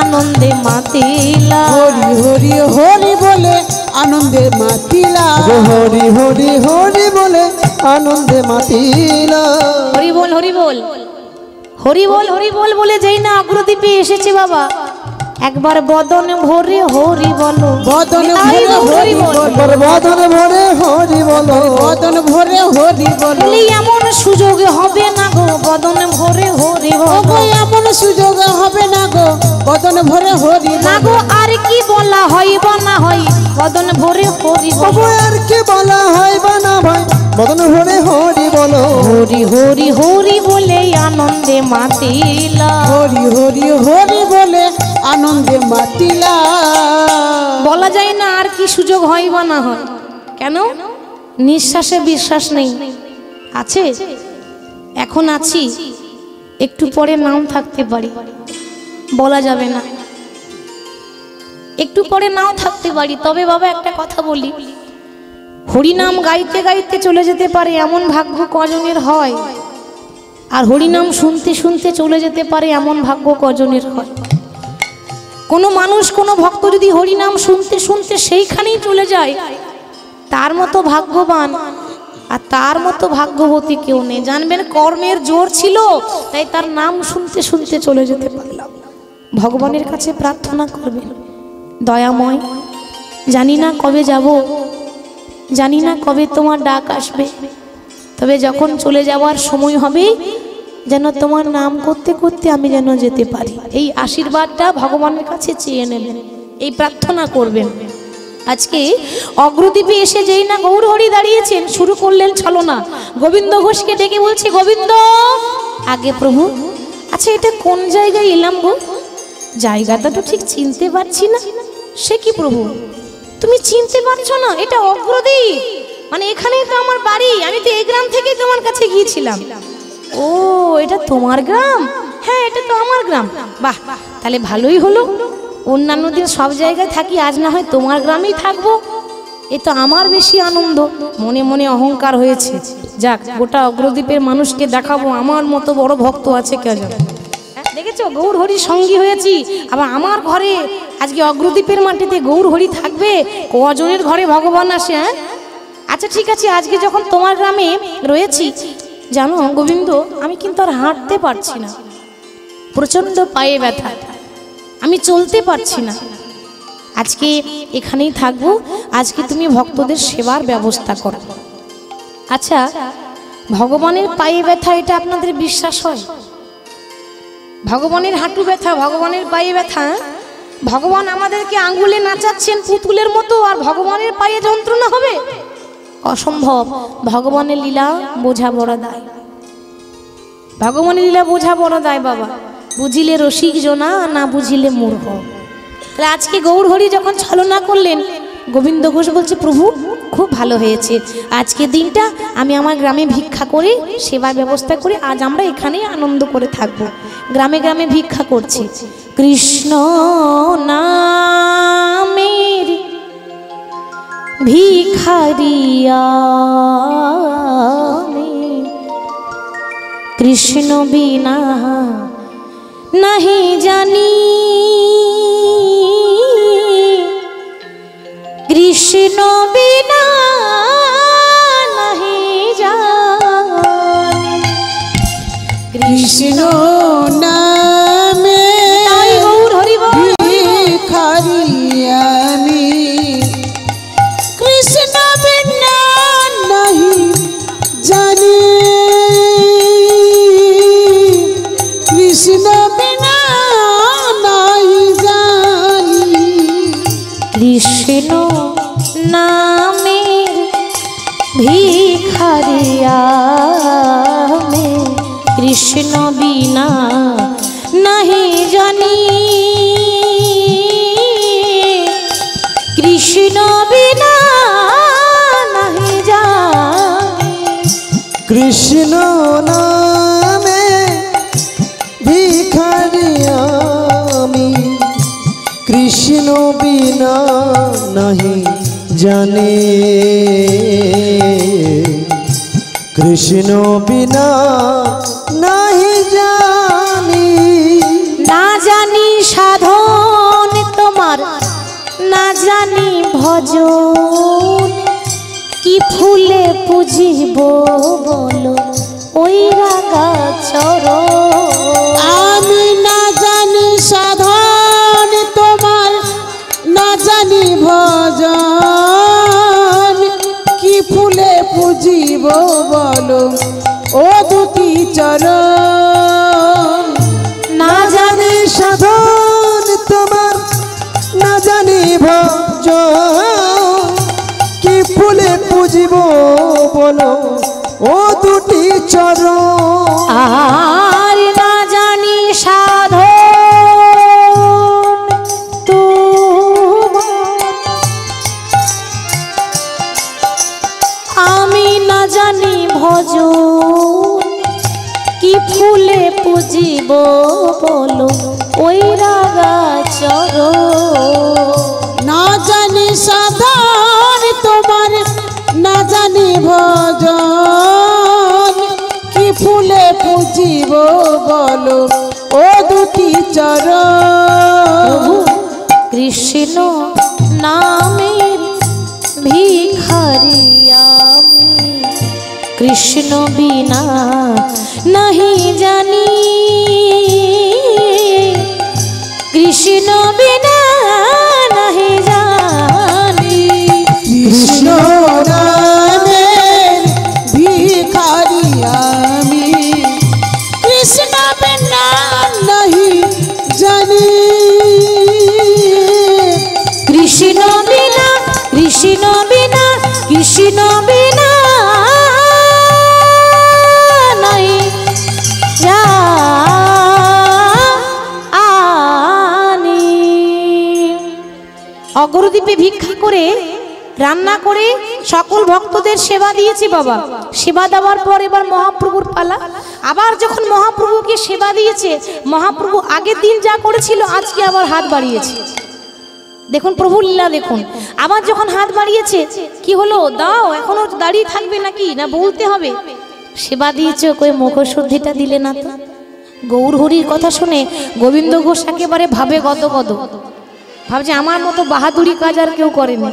আনন্দে মাতিলা, হরি হরি হরি বলে আনন্দে মাতিলা, হরি হরি হরি বলে আনন্দে মাতিলা। হরি বল হরি বল হরি বল হরি বল বলে যেই না অগ্রদ্বীপে এসেছে বাবা, একবার বদন ভরে হরি বলো, বদন ভরে হরি বলো, বদন ভরে হরি বলো, বদন ভরে হরি বলো, বলি এমন সুযোগ হবে না গো বদন ভরে হরি বলো, এমন সুযোগ হবে না গো বদন ভরে হরি না গো আর কি বলা হয় বা না হয় বদন ভরে হরি বলো, আর কি বলা হয় বা না ভাই বদন ভরে হরি বলো, হরি হরি হরি বলে আনন্দে মাতিলা, হরি হরি হরি বলে আনন্দে মাতিলা। বলা যায় না আর কি সুযোগ হয় বা না হয়। কেন? নিঃশ্বাসে বিশ্বাস নেই। আছে, এখন আছি, একটু পরে নাম থাকতে পারি, বলা যাবে না। একটু পরে নাও থাকতে পারি। তবে বাবা একটা কথা বলি, হরিনাম গাইতে গাইতে চলে যেতে পারে এমন ভাগ্য কজনের হয়, আর হরিনাম শুনতে শুনতে চলে যেতে পারে এমন ভাগ্য কজনের হয়। কোনো মানুষ, কোনো ভক্ত যদি হরিনাম শুনতে শুনতে সেইখানেই চলে যায়, তার মতো ভাগ্যবান আর তার মতো ভাগ্যবতী কেউ নেই। জানবেন, কর্মের জোর ছিল তাই তার নাম শুনতে শুনতে চলে যেতে পারলাম। ভগবানের কাছে প্রার্থনা করবেন, দয়াময়, জানি না কবে যাব, জানি না কবে তোমার ডাক আসবে, তবে যখন চলে যাওয়ার সময় হবে যেন তোমার নাম করতে করতে আমি যেন যেতে পারি। এই আশীর্বাদটা ভগবানের কাছে চেয়ে নেবেন, এই প্রার্থনা করবেন। আজকে অগ্রদ্বীপে এসে যেই না গৌর হরি দাঁড়িয়েছেন, শুরু করলেন ছলনা। গোবিন্দ ঘোষকে ডেকে বলছে, গোবিন্দ আগে প্রভু, আচ্ছা এটা কোন জায়গায় এলাম গো? জায়গাটা তো ঠিক চিনতে পারছি না। সে কি প্রভু, তুমি চিনতে পারছো না? এটা অগ্রদ্বীপ, মানে এখানেই তো আমার বাড়ি, আমি তো এই গ্রাম থেকেই তোমার কাছে গিয়েছিলাম। ও, এটা তোমার গ্রাম? হ্যাঁ, এটা তো আমার গ্রাম। বাহ, তাহলে ভালোই হলো, অন্যান্য দিন সব জায়গায় থাকি, আজ না হয় তোমার গ্রামেই থাকবো। এ তো আমার বেশি আনন্দ। মনে মনে অহংকার হয়েছে, যাক গোটা অগ্রদ্বীপের মানুষকে দেখাবো আমার মতো বড় ভক্ত আছে কে জানে। দেখেছো, গৌর হরি সঙ্গী হয়েছি, আবার আমার ঘরে আজকে অগ্রদ্বীপের মাটিতে গৌর হরি থাকবে। কজনের ঘরে ভগবান আসে। হ্যাঁ, আচ্ছা ঠিক আছে, আজকে যখন তোমার গ্রামে রয়েছি, জানো গোবিন্দ, আমি কিন্তু আর হাঁটতে পারছি না, প্রচন্ড পায়ে ব্যথা, আমি চলতে পারছি না। আজকে এখানেই থাকবো, আজকে তুমি ভক্তদের সেবার ব্যবস্থা করো। আচ্ছা, ভগবানের পায়ে ব্যথা, এটা আপনাদের বিশ্বাস হয়? ভগবানের হাঁটু ব্যথা, ভগবানের পায়ে ব্যথা, ভগবান আমাদেরকে আঙ্গুলে নাচাচ্ছেন পুতুলের মতো, আর ভগবানের পায়ে যন্ত্রণা হবে? অসম্ভব। ভগবানের লীলা বোঝা বড় দায়, ভগবানের লীলা বোঝা বড় দায় বাবা। বুঝিলে রসিক জনা, না বুঝিলে মূর্খ। তাহলে আজকে গৌর হরি যখন ছলনা করলেন, গোবিন্দ ঘোষ বলছে, প্রভু খুব ভালো হয়েছে, আজকে দিনটা আমি আমার গ্রামে ভিক্ষা করে সেবার ব্যবস্থা করে আজ আমরা এখানেই আনন্দ করে থাকব। গ্রামে গ্রামে ভিক্ষা করছি। কৃষ্ণ নামের ভিখারিয়া, কৃষ্ণ বিনা নাহি জানি, কৃষ্ণ বিনা নাহি জানি, কৃষ্ণ নামে গৌর হরি বল, কৃষ্ণ বিনা নাই জানি কৃষ্ণ নামের ভিখারিয়া মে কৃষ্ণ বিনা নাহি জানি কৃষ্ণ বিনা নাহি জানি কৃষ্ণ নামে ভিখারি আমি কৃষ্ণ বিনা নাহি জানে কৃষ্ণ বিনা নাহি জানি না জানি সাধন তোমার না জানি ভজন কি ফুলে পুজিব বলো ওই রাগা চরণ আমি না জানি সাধন তোমার না জানি ভজন কি ফুলে পুজিব বলো ও দুটি চরণ না জানি সাধন তোমার না জানি ভজন কি ফুলে পুজিব বলো ও দুটি চরণ আর না জানি সাধন তোমার আমি না জানি ভজন কি ফুলে পুজিব বলো ওই রাগা চরণ না জানি সাধন তোমার না জানি ভজন কি ফুলে পুজিব বলো ও দুটি চরণ কৃষ্ণ নামের ভিখারি আমি কৃষ্ণ বিনা নাহি জানি কৃষ্ণ বিনা নাহি জানি কৃষ্ণ নামের ভিখারি আমি কৃষ্ণ বিনা নাহি জানি কৃষ্ণ বিনা কৃষ্ণ বিনা কৃষ্ণ বিনা নাই জানি অগরদ্বীপে ভিক্ষা করে রান্না করে সকল ভক্তদের সেবা দিয়েছি বাবা। সেবা দেওয়ার পর এবার মহাপ্রভুর পালা। আবার যখন মহাপ্রভুকে সেবা দিয়েছে, মহাপ্রভু আগের দিন যা করেছিল আজকে আবার হাত বাড়িয়েছে। দেখুন প্রভু লীলা দেখুন। আবার যখন হাত বাড়িয়েছে, কি হলো, দাও, এখনো দাঁড়িয়ে থাকবে নাকি, না বলতে হবে? সেবা দিয়েছে, কই মুখশুদ্ধিটা দিলে না তো। গৌর হরির কথা শুনে গোবিন্দ ঘোষ একেবারে ভাবে গদগদ, ভাবছে আমার মতো বাহাদুরি কাজ আর কেউ করেনি।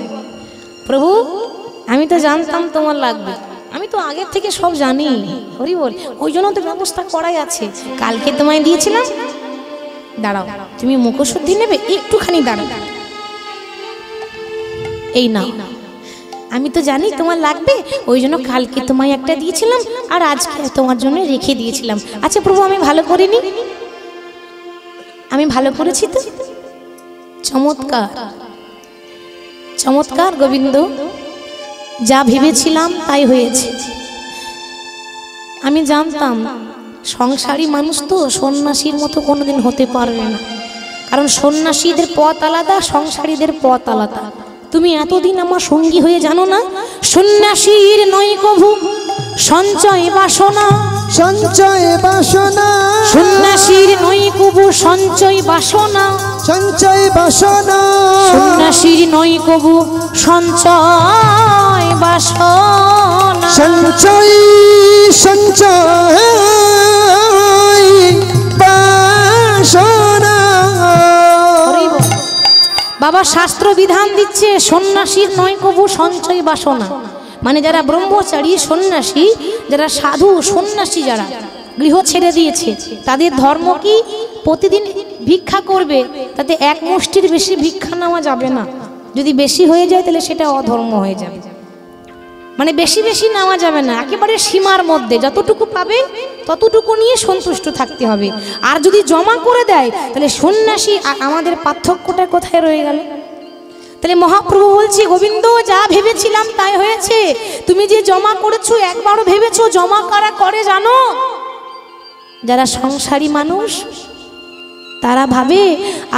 প্রভু আমি তো জানতাম তোমার লাগবে, আমি তো আগের থেকে সব জানি, হরি বল, ওই জন্য তো ব্যবস্থা করাই আছে। কালকে তোমায় দিয়েছিলাম, দাঁড়াও, তুমি মুখশুদ্ধি নেবে, একটুখানি দাঁড়াও, এই না, আমি তো জানি তোমার লাগবে, ওই জন্য কালকে তোমায় একটা দিয়েছিলাম আর আজকে তোমার জন্য রেখে দিয়েছিলাম। আচ্ছা প্রভু আমি ভালো করিনি, আমি ভালো করেছি তো? চমৎকার চমৎকার গোবিন্দ, যা ভেবেছিলাম তাই হয়েছে। আমি জানতাম সংসারী মানুষ তো সন্ন্যাসীর মতো কোনোদিন হতে পারবে না, কারণ সন্ন্যাসীদের পথ আলাদা, সংসারীদের পথ আলাদা। তুমি এতদিন আমার সঙ্গী হয়ে জানো না, সন্ন্যাসীর নয় কভু সঞ্চয় বাসনা, সঞ্চয় বাসনা, সন্ন্যাসীর নয় কভু সঞ্চয় বাসনা, সঞ্চয় বাসনা, সন্ন্যাসীর নয় কভু সঞ্চয় বাসনা, সঞ্চয় সঞ্চয় বাসনা। বাবা শাস্ত্র বিধান দিচ্ছে সন্ন্যাসীর নয় কভু সঞ্চয় বাসনা, মানে যারা ব্রহ্মচারী সন্ন্যাসী, যারা সাধু সন্ন্যাসী, যারা গৃহ ছেড়ে দিয়েছে, তাদের ধর্ম কি প্রতিদিন ভিক্ষা করবে, তাতে এক মুষ্টির বেশি ভিক্ষা নেওয়া যাবে না। যদি বেশি হয়ে যায় তাহলে সেটা অধর্ম হয়ে যাবে। মানে বেশি বেশি নেওয়া যাবে না, একেবারে সীমার মধ্যে যতটুকু পাবে ততটুকু নিয়ে সন্তুষ্ট থাকতে হবে। আর যদি জমা করে দেয় তাহলে সন্ন্যাসী আমাদের পার্থক্যটা কোথায় রয়ে গেল? তাহলে মহাপ্রভু বলছে, গোবিন্দ যা ভেবেছিলাম তাই হয়েছে। তুমি যে জমা করেছো একবারও ভেবেছো জমা কারা করে জানো? যারা সংসারী মানুষ তারা ভাবে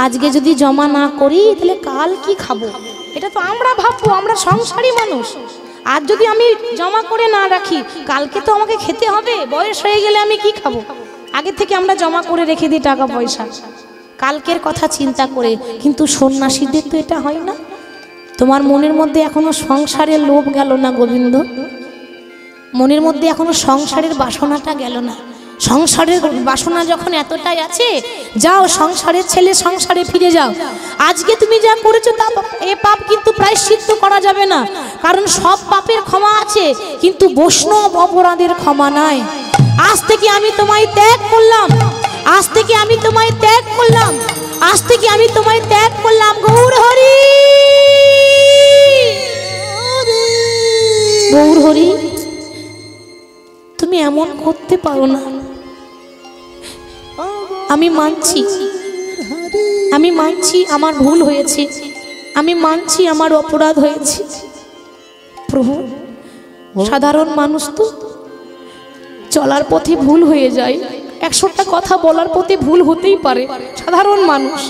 আজকে যদি জমা না করি তাহলে কাল কি খাবো। এটা তো আমরা ভাববো, আমরা সংসারী মানুষ। আজ যদি আমি জমা করে না রাখি কালকে তো আমাকে খেতে হবে, বয়স হয়ে গেলে আমি কি খাবো। আগে থেকে আমরা জমা করে রেখে দিই টাকা পয়সা কালকের কথা চিন্তা করে। কিন্তু সন্ন্যাসীদের তো এটা হয় না। তোমার মনের মধ্যে এখনো সংসারের লোভ গেল না গোবিন্দ, মনের মধ্যে এখনো সংসারের বাসনাটা গেল না। সংসারের বাসনা যখন এতটাই আছে, যাও সংসারের ছেলে সংসারে ফিরে যাও। আজকে তুমি যা করেছো তা এ পাপ কিন্তু প্রায়শ্চিত্ত করা যাবে না, কারণ সব পাপের ক্ষমা আছে কিন্তু বৈষ্ণব অপরাধের ক্ষমা নাই। আজ থেকে আমি তোমায় ত্যাগ করলাম, আজ থেকে আমি তোমায় ত্যাগ করলাম, আজ থেকে আমি তোমায় ত্যাগ করলাম। গৌর হরি, গৌর হরি। তুমি এমন করতে পারো না। আমি মানছি, আমি মানছি আমার ভুল হয়েছে, আমি মানছি আমার অপরাধ হয়েছে। প্রভু, সাধারণ মানুষ তো চলার পথে ভুল হয়ে যায়, 100টা কথা বলার পথে ভুল হতেই পারে, সাধারণ মানুষ।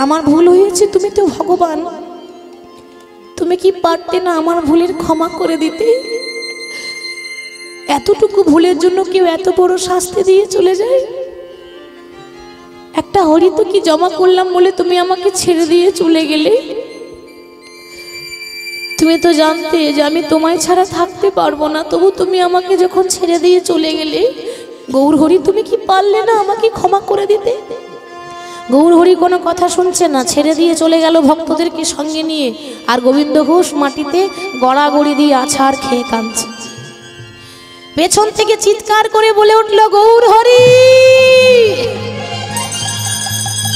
আমার ভুল হয়েছে, তুমি তো ভগবান, তুমি কি পারতে না আমার ভুলের ক্ষমা করে দিতে? এতটুকু ভুলের জন্য কেউ এত বড় শাস্তি দিয়ে চলে যায়? একটা হরি তো কি জমা করলাম বলে তুমি আমাকে ছেড়ে দিয়ে চলে গেলে? তুমি তো জানতে যে আমি তোমায় ছাড়া থাকতে পারবো না, তবু তুমি আমাকে যখন ছেড়ে দিয়ে চলে গেলে, গৌর হরি তুমি কি পারলে না আমাকে ক্ষমা করে দিতে? গৌর হরি কোনো কথা শুনছে না, ছেড়ে দিয়ে চলে গেল ভক্তদেরকে সঙ্গে নিয়ে। আর গোবিন্দ ঘোষ মাটিতে গড়াগড়ি দিয়ে আছাড় খেয়ে কাঁদছে। পেছন থেকে চিৎকার করে বলে উঠল, গৌর হরি,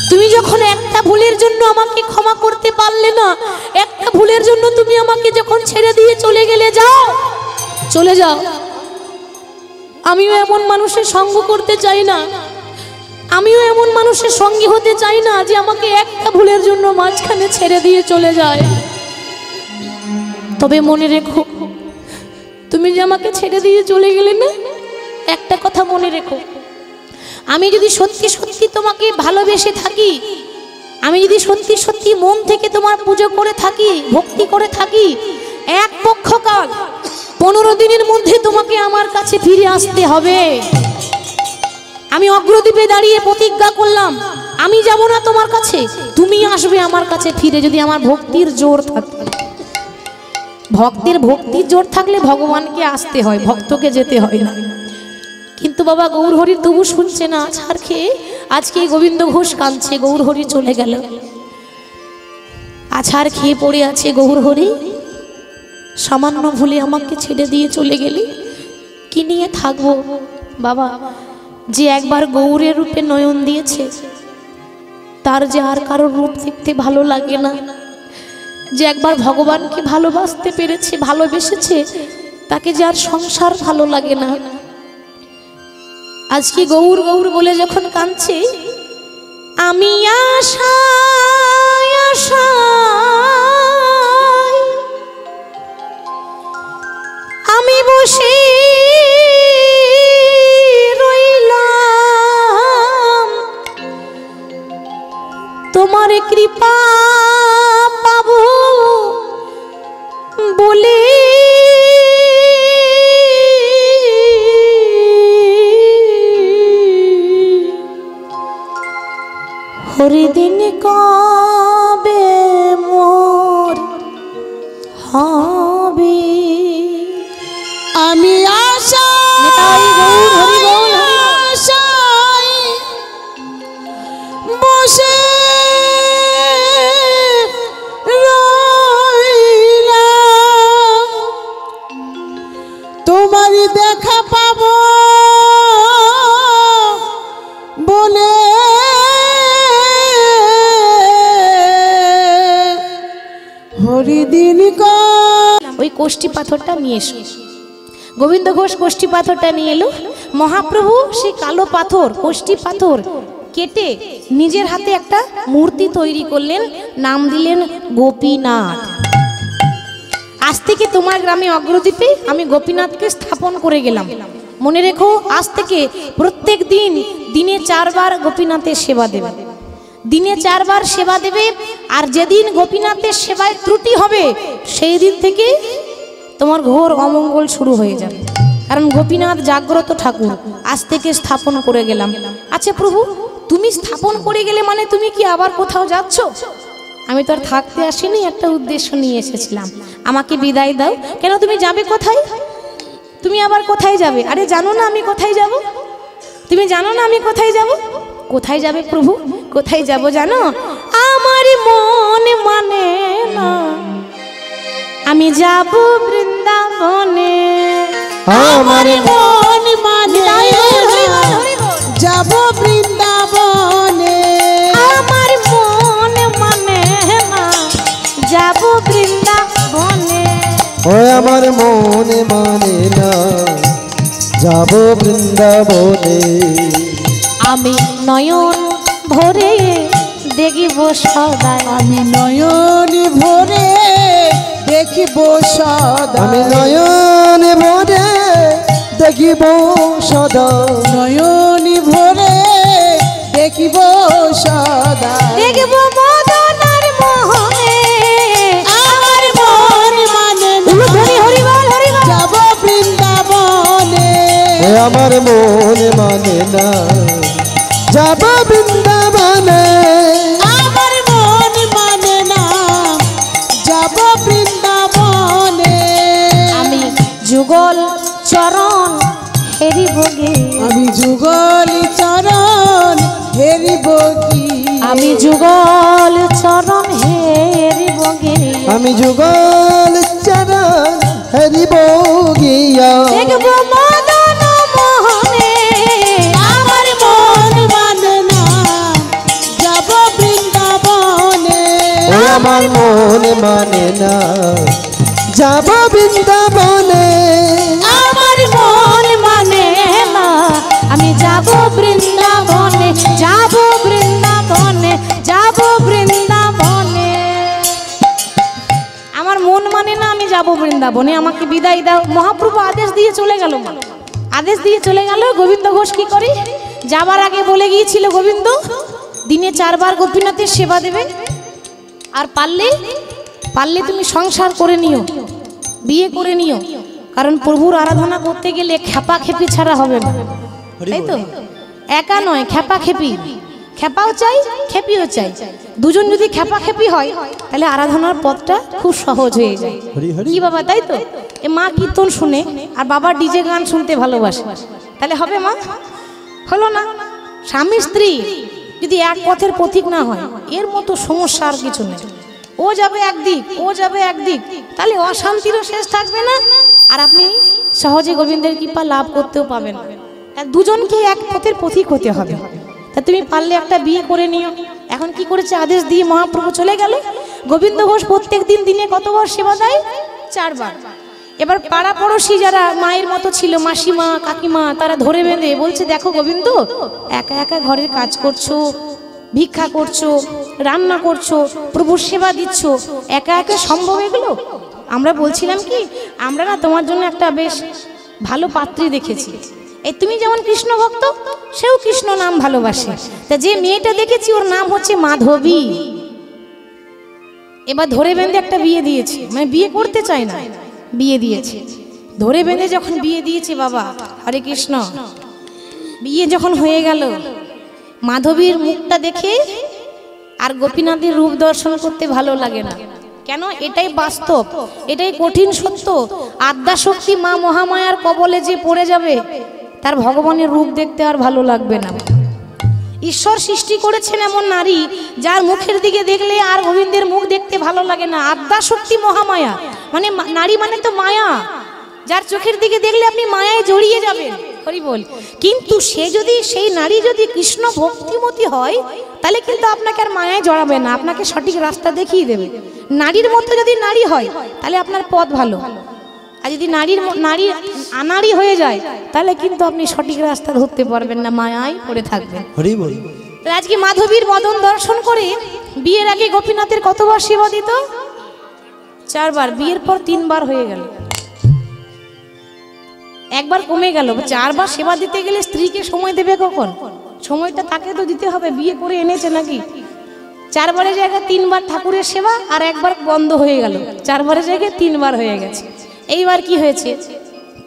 তুমি যখন একটা ভুলের জন্য আমাকে ক্ষমা করতে পারলে না, একটা ভুলের জন্য তুমি আমাকে যখন ছেড়ে দিয়ে চলে গেলে, যাও চলে যাও। আমিও এমন মানুষের সঙ্গ করতে চাই না, আমিও এমন মানুষের সঙ্গী হতে চাই না যে আমাকে একটা ভুলের জন্য মাঝখানে ছেড়ে দিয়ে চলে যায়। তবে মনে রেখো, তুমি যে আমাকে ছেড়ে দিয়ে চলে গেলে না, একটা কথা মনে রেখো, আমি যদি সত্যি সত্যি তোমাকে ভালোবেসে থাকি, আমি যদি সত্যি সত্যি মন থেকে তোমার পুজো করে থাকি, ভক্তি করে থাকি, এক পক্ষকাল 15 দিনের মধ্যে তোমাকে আমার কাছে ফিরে আসতে হবে। আমি অগ্রদ্বীপে দাঁড়িয়ে প্রতিজ্ঞা করলাম, আমি যাব না তোমার কাছে, তুমি আসবে আমার কাছে ফিরে, যদি আমার ভক্তির জোর থাকে। ভক্তের ভক্তির জোর থাকলে ভগবানকে আসতে হয়, ভক্তকে যেতে হয় না। কিন্তু বাবা গৌর হরি তবু শুনছে না, আছাড় খেয়ে আজকে গোবিন্দ ঘোষ কাঁদছে, গৌর হরি চলে গেল, আছাড় খেয়ে পড়ে আছে। গৌর হরি, সামান্য ভুলে আমাকে ছেড়ে দিয়ে চলে গেলে কি নিয়ে থাকবো বাবা? যে একবার গৌরের রূপে নয়ন দিয়েছে, তার যে আর কারোর রূপ দেখতে ভালো লাগে না। যে একবার ভগবানকে ভালোবাসতে পেরেছে, ভালোবেসেছে, তাকে যে আর সংসার ভালো লাগে না। আজকে গৌর গৌর বলে যখন কাঁদছে, আমি আশায় আশায় আমি বসে রইলাম, তোমার কৃপা পাবো বলে হরিদিন কবে মোর হবে। আমি আশায় বসে রইলাম, তোমার দেখা পাবো বলে হরিদিন ওই কোষ্ঠী পাথরটা নিয়ে এসো। গোবিন্দ ঘোষ কোষ্ঠী পাথরটা নিয়ে এলো। মহাপ্রভু সেই কালো পাথর, কোষ্ঠী পাথর কেটে নিজের হাতে একটা মূর্তি তৈরি করলেন, নাম দিলেন গোপীনাথ। আজ থেকে তোমার গ্রামে অগ্রদ্বীপে আমি গোপীনাথকে স্থাপন করে গেলাম। মনে রেখো, আজ থেকে প্রত্যেক দিন দিনে 4 বার গোপীনাথের সেবা দেবে, দিনে 4 বার সেবা দেবে। আর যেদিন গোপীনাথের সেবায় ত্রুটি হবে সেই দিন থেকে তোমার ঘোর অমঙ্গল শুরু হয়ে যাবে। কারণ গোপীনাথ জাগ্রত ঠাকুর, আজ থেকে স্থাপন করে গেলাম। আচ্ছা প্রভু, তুমি স্থাপন করে গেলে মানে তুমি কি আবার কোথাও যাচ্ছ? আমি তো আর থাকতে আসিনি, একটা উদ্দেশ্য নিয়ে এসেছিলাম, আমাকে বিদায় দাও। কেন, তুমি যাবে কোথায়? তুমি আবার কোথায় যাবে? আরে জানো না আমি কোথায় যাব? তুমি জানো না আমি কোথায় যাব? কোথায় যাবে প্রভু? কোথায় যাব জানো? আমার মন মানে না, আমি যাব বৃন্দাবনে। আমার মন মানে যাব বৃন্দাবনে। আমার মন মানে না, যাব বৃন্দাবনে। ও আমার মনে মানে না, যাব বৃন্দাবনে। আমি নয়ন ভরে দেখিব সদাই, আমি নয়ন ভরে দেখিব সদা। আমি নয়ন ভরে দেখিব সদা। নয়ন ভরে দেখিব সদা। দেখব মদনার মোহনে। আমার মন মানে না, হরি হরি বল, হরি বল। যাব বৃন্দাবনে। ও আমার মনে মানে না, যাব বৃন্দাবনে। আমার মন মানে না, যাব বৃন্দাবনে। আমি যুগল চরণ হেরিব গে, আমি যুগল চরণ হেরিব কি। আমি যুগল চরণ হেরিব গে। আমি যুগল চরণ হরিব গিয়া। দেখব মদন মোহনে। আমার মন মানে না, যাব বৃন্দাবনে। ও আমার মনে মানে না, যাব বৃন্দাবনে। আমার মন মানে না, আমি যাব বৃন্দাবনে, যাব বৃন্দাবনে, যাব বৃন্দাবনে। আমার মন মানে না, আমি যাব বৃন্দাবনে, আমাকে বিদায় দাও। মহাপ্রভু আদেশ দিয়ে চলে গেল, আদেশ দিয়ে চলে গেল। গোবিন্দ ঘোষ কি করে? যাবার আগে বলে গিয়েছিল গোবিন্দ দিনে 4 বার গোপীনাথের সেবা দেবে। আর পারলে পারলে তুমি সংসার করে নিও, বিয়ে করে নিও। কারণ প্রভুর আরাধনা করতে গেলে খেপা খেপি ছাড়া হবে না, তাই তো? একা নয়, খেপা খেপি, খেপাও চাই খেপিও চাই। দুজন যদি খেপা খেপি হয় তাহলে আরাধনার পথটা খুব সহজ হয়ে যায়। কি বাবা, তাই তো? এ মা কীর্তন শুনে আর বাবা ডিজে গান শুনতে ভালোবাসে, তাহলে হবে মা? হলো না। স্বামী স্ত্রী যদি এক পথের পথিক না হয়, এর মতো সমস্যা আর কিছু নেই। ও যাবে একদিক, ও যাবে একদিক, তাহলে অশান্তিরও শেষ থাকবে না, আর আপনি সহজে গোবিন্দের কৃপা লাভ করতেও পাবেন। দুজনকে এক পথের পথিক হতে হবে। তা তুমি পারলে একটা বিয়ে করে নিও। এখন কি করেছে? আদেশ দিয়ে মহাপ্রভু চলে গেল। গোবিন্দ ঘোষ প্রত্যেক দিন দিনে কতবার সেবা দেয়? 4 বার। এবার পাড়া পড়োশি যারা মায়ের মতো ছিল, মাসিমা কাকিমা, তারা ধরে বেঁধে বলছে, দেখো গোবিন্দ একা একা ঘরের কাজ করছো, ভিক্ষা করছো, রান্না করছো, প্রভুর সেবা দিচ্ছ, একা একা সম্ভব এগুলো? আমরা বলছিলাম কি, আমরা না তোমার জন্য একটা বেশ ভালো পাত্রী দেখেছি। এই তুমি যেমন কৃষ্ণ ভক্ত, সেও কৃষ্ণ নাম ভালোবাসে। তা যে মেয়েটা দেখেছি ওর নাম হচ্ছে মাধবী। এবার ধরে বেঁধে একটা বিয়ে দিয়েছে, মানে বিয়ে করতে চায় না, বিয়ে দিয়েছে। ধরে বেঁধে যখন বিয়ে দিয়েছে, বাবা হরে কৃষ্ণ, বিয়ে যখন হয়ে গেল, মাধবীর মুখটা দেখে আর গোপীনাথের রূপ দর্শন করতে ভালো লাগে না। কেন? এটাই বাস্তব, এটাই কঠিন সত্য। আদ্যাশক্তি মা মহামায়ার কবলে যে পড়ে যাবে, তার ভগবানের রূপ দেখতে আর ভালো লাগবে না। ঈশ্বর সৃষ্টি করেছেন এমন নারী যার মুখের দিকে দেখলে আর গোবিন্দের মুখ দেখতে ভালো লাগে না। আদ্যাশক্তি মহামায়া মানে নারী মানে তো মায়া, যার চোখের দিকে দেখলে আপনি মায়ায় জড়িয়ে যাবেন। হরি বল। কিন্তু সে যদি সেই নারী যদি কৃষ্ণ ভক্তিমতী হয় তাহলে কিন্তু আপনাকে আর মায়ায় জড়াবে না, আপনাকে সঠিক রাস্তা দেখিয়ে দেবে। নারীর মতো যদি নারী হয় তাহলে আপনার পথ ভালো, আর যদি নারী আনাড়ি হয়ে যায় তাহলে কিন্তু আপনি সঠিক রাস্তা ধরতে পারবেন না, মায়ায় পড়ে থাকবেন। হরি বল। আজকে মাধবীর বদন দর্শন করে বিয়ের আগে গোপীনাথের কতবার সেবা দিত? 4 বার। বিয়ের পর 3 বার হয়ে গেল, একবার কমে গেল। 4 বার সেবা দিতে গেলে স্ত্রীকে সময় দেবে কখন? সময়টা তাকে তো দিতে হবে, বিয়ে করে এনেছে নাকি? 4 বারের জায়গায় 3 বার ঠাকুরের সেবা, আর একবার বন্ধ হয়ে গেল। 4 বারের জায়গায় 3 বার হয়ে গেছে। এইবার কি হয়েছে?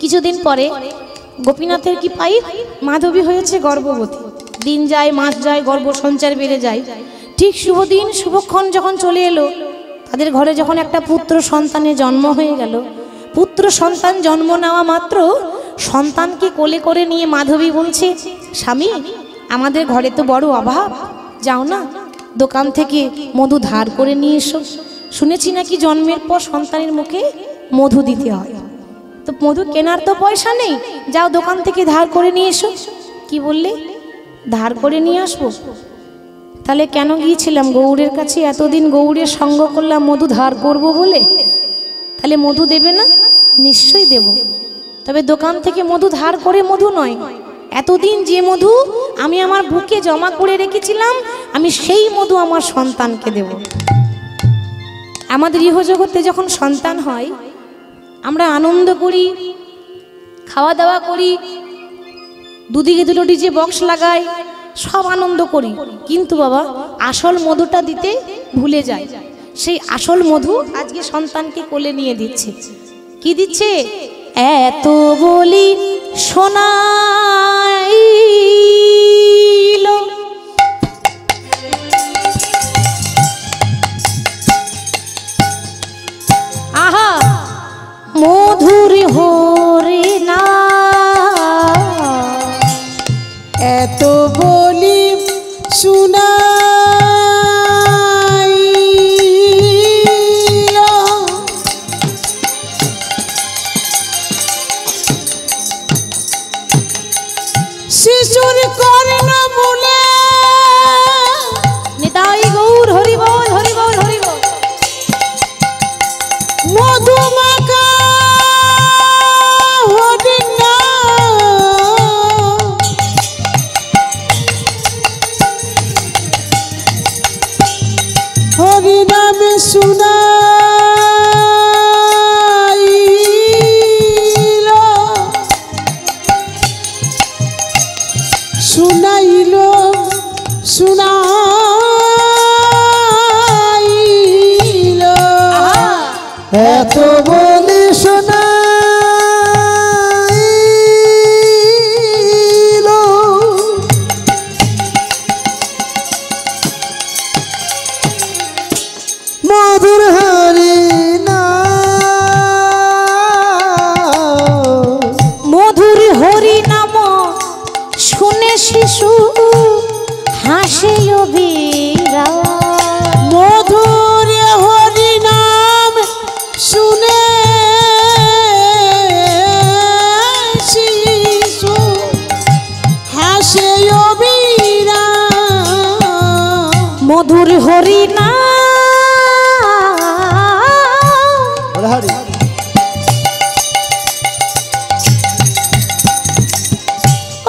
কিছুদিন পরে গোপীনাথের কি পাই, মাধবী হয়েছে গর্ভবতী। দিন যায়, মাস যায়, গর্ভ সঞ্চার বেড়ে যায়। ঠিক শুভ দিন শুভক্ষণ যখন চলে এলো, তাদের ঘরে যখন একটা পুত্র সন্তানের জন্ম হয়ে গেল, পুত্র সন্তান জন্ম নেওয়া মাত্র সন্তানকে কোলে করে নিয়ে মাধবী বলছে, স্বামী আমাদের ঘরে তো বড় অভাব, যাও না দোকান থেকে মধু ধার করে নিয়ে এসো। শুনেছি নাকি জন্মের পর সন্তানের মুখে মধু দিতে হয়, তো মধু কেনার তো পয়সা নেই, যাও দোকান থেকে ধার করে নিয়ে এসো। কি বললে? ধার করে নিয়ে আসবো? তাহলে কেন গিয়েছিলাম গৌড়ের কাছে? এতদিন গৌড়ের সঙ্গ করলাম মধু ধার করব বলে, তাহলে মধু দেবে না? নিশ্চয়ই দেব, তবে দোকান থেকে মধু ধার করে মধু নয়, এতদিন যে মধু আমি আমার বুকে জমা করে রেখেছিলাম, আমি সেই মধু আমার সন্তানকে দেব। আমাদের ইহজগতে যখন সন্তান হয় আমরা আনন্দ করি, খাওয়া দাওয়া করি, দুদিকে দুটো ডিজে বক্স লাগাই, সব আনন্দ করি, কিন্তু বাবা আসল মধুটা দিতে ভুলে যায়। সেই আসল মধু আজকে সন্তানকে কোলে নিয়ে দিচ্ছে। কি দিচ্ছে? এত বলি শোনাইল, আহা মধুর হরে না, এত বলি শুনাইল, শিশুর কর্ণ মূলে নিতাই গৌর হরি বল, হরি বল, হরি বল। মধুমাখা হরি নাম, হরি নামে শুনাইল, শুনাইল, শুনাইল, এত বলি শোনাইল, মধুর হরি নাম, মধুর হরি নাম শুনে শিশু হাসে অবিরা, মধুর হরি নাম শুনে শিশু হাসে অবিরাম, মধুর হরি নাম হরি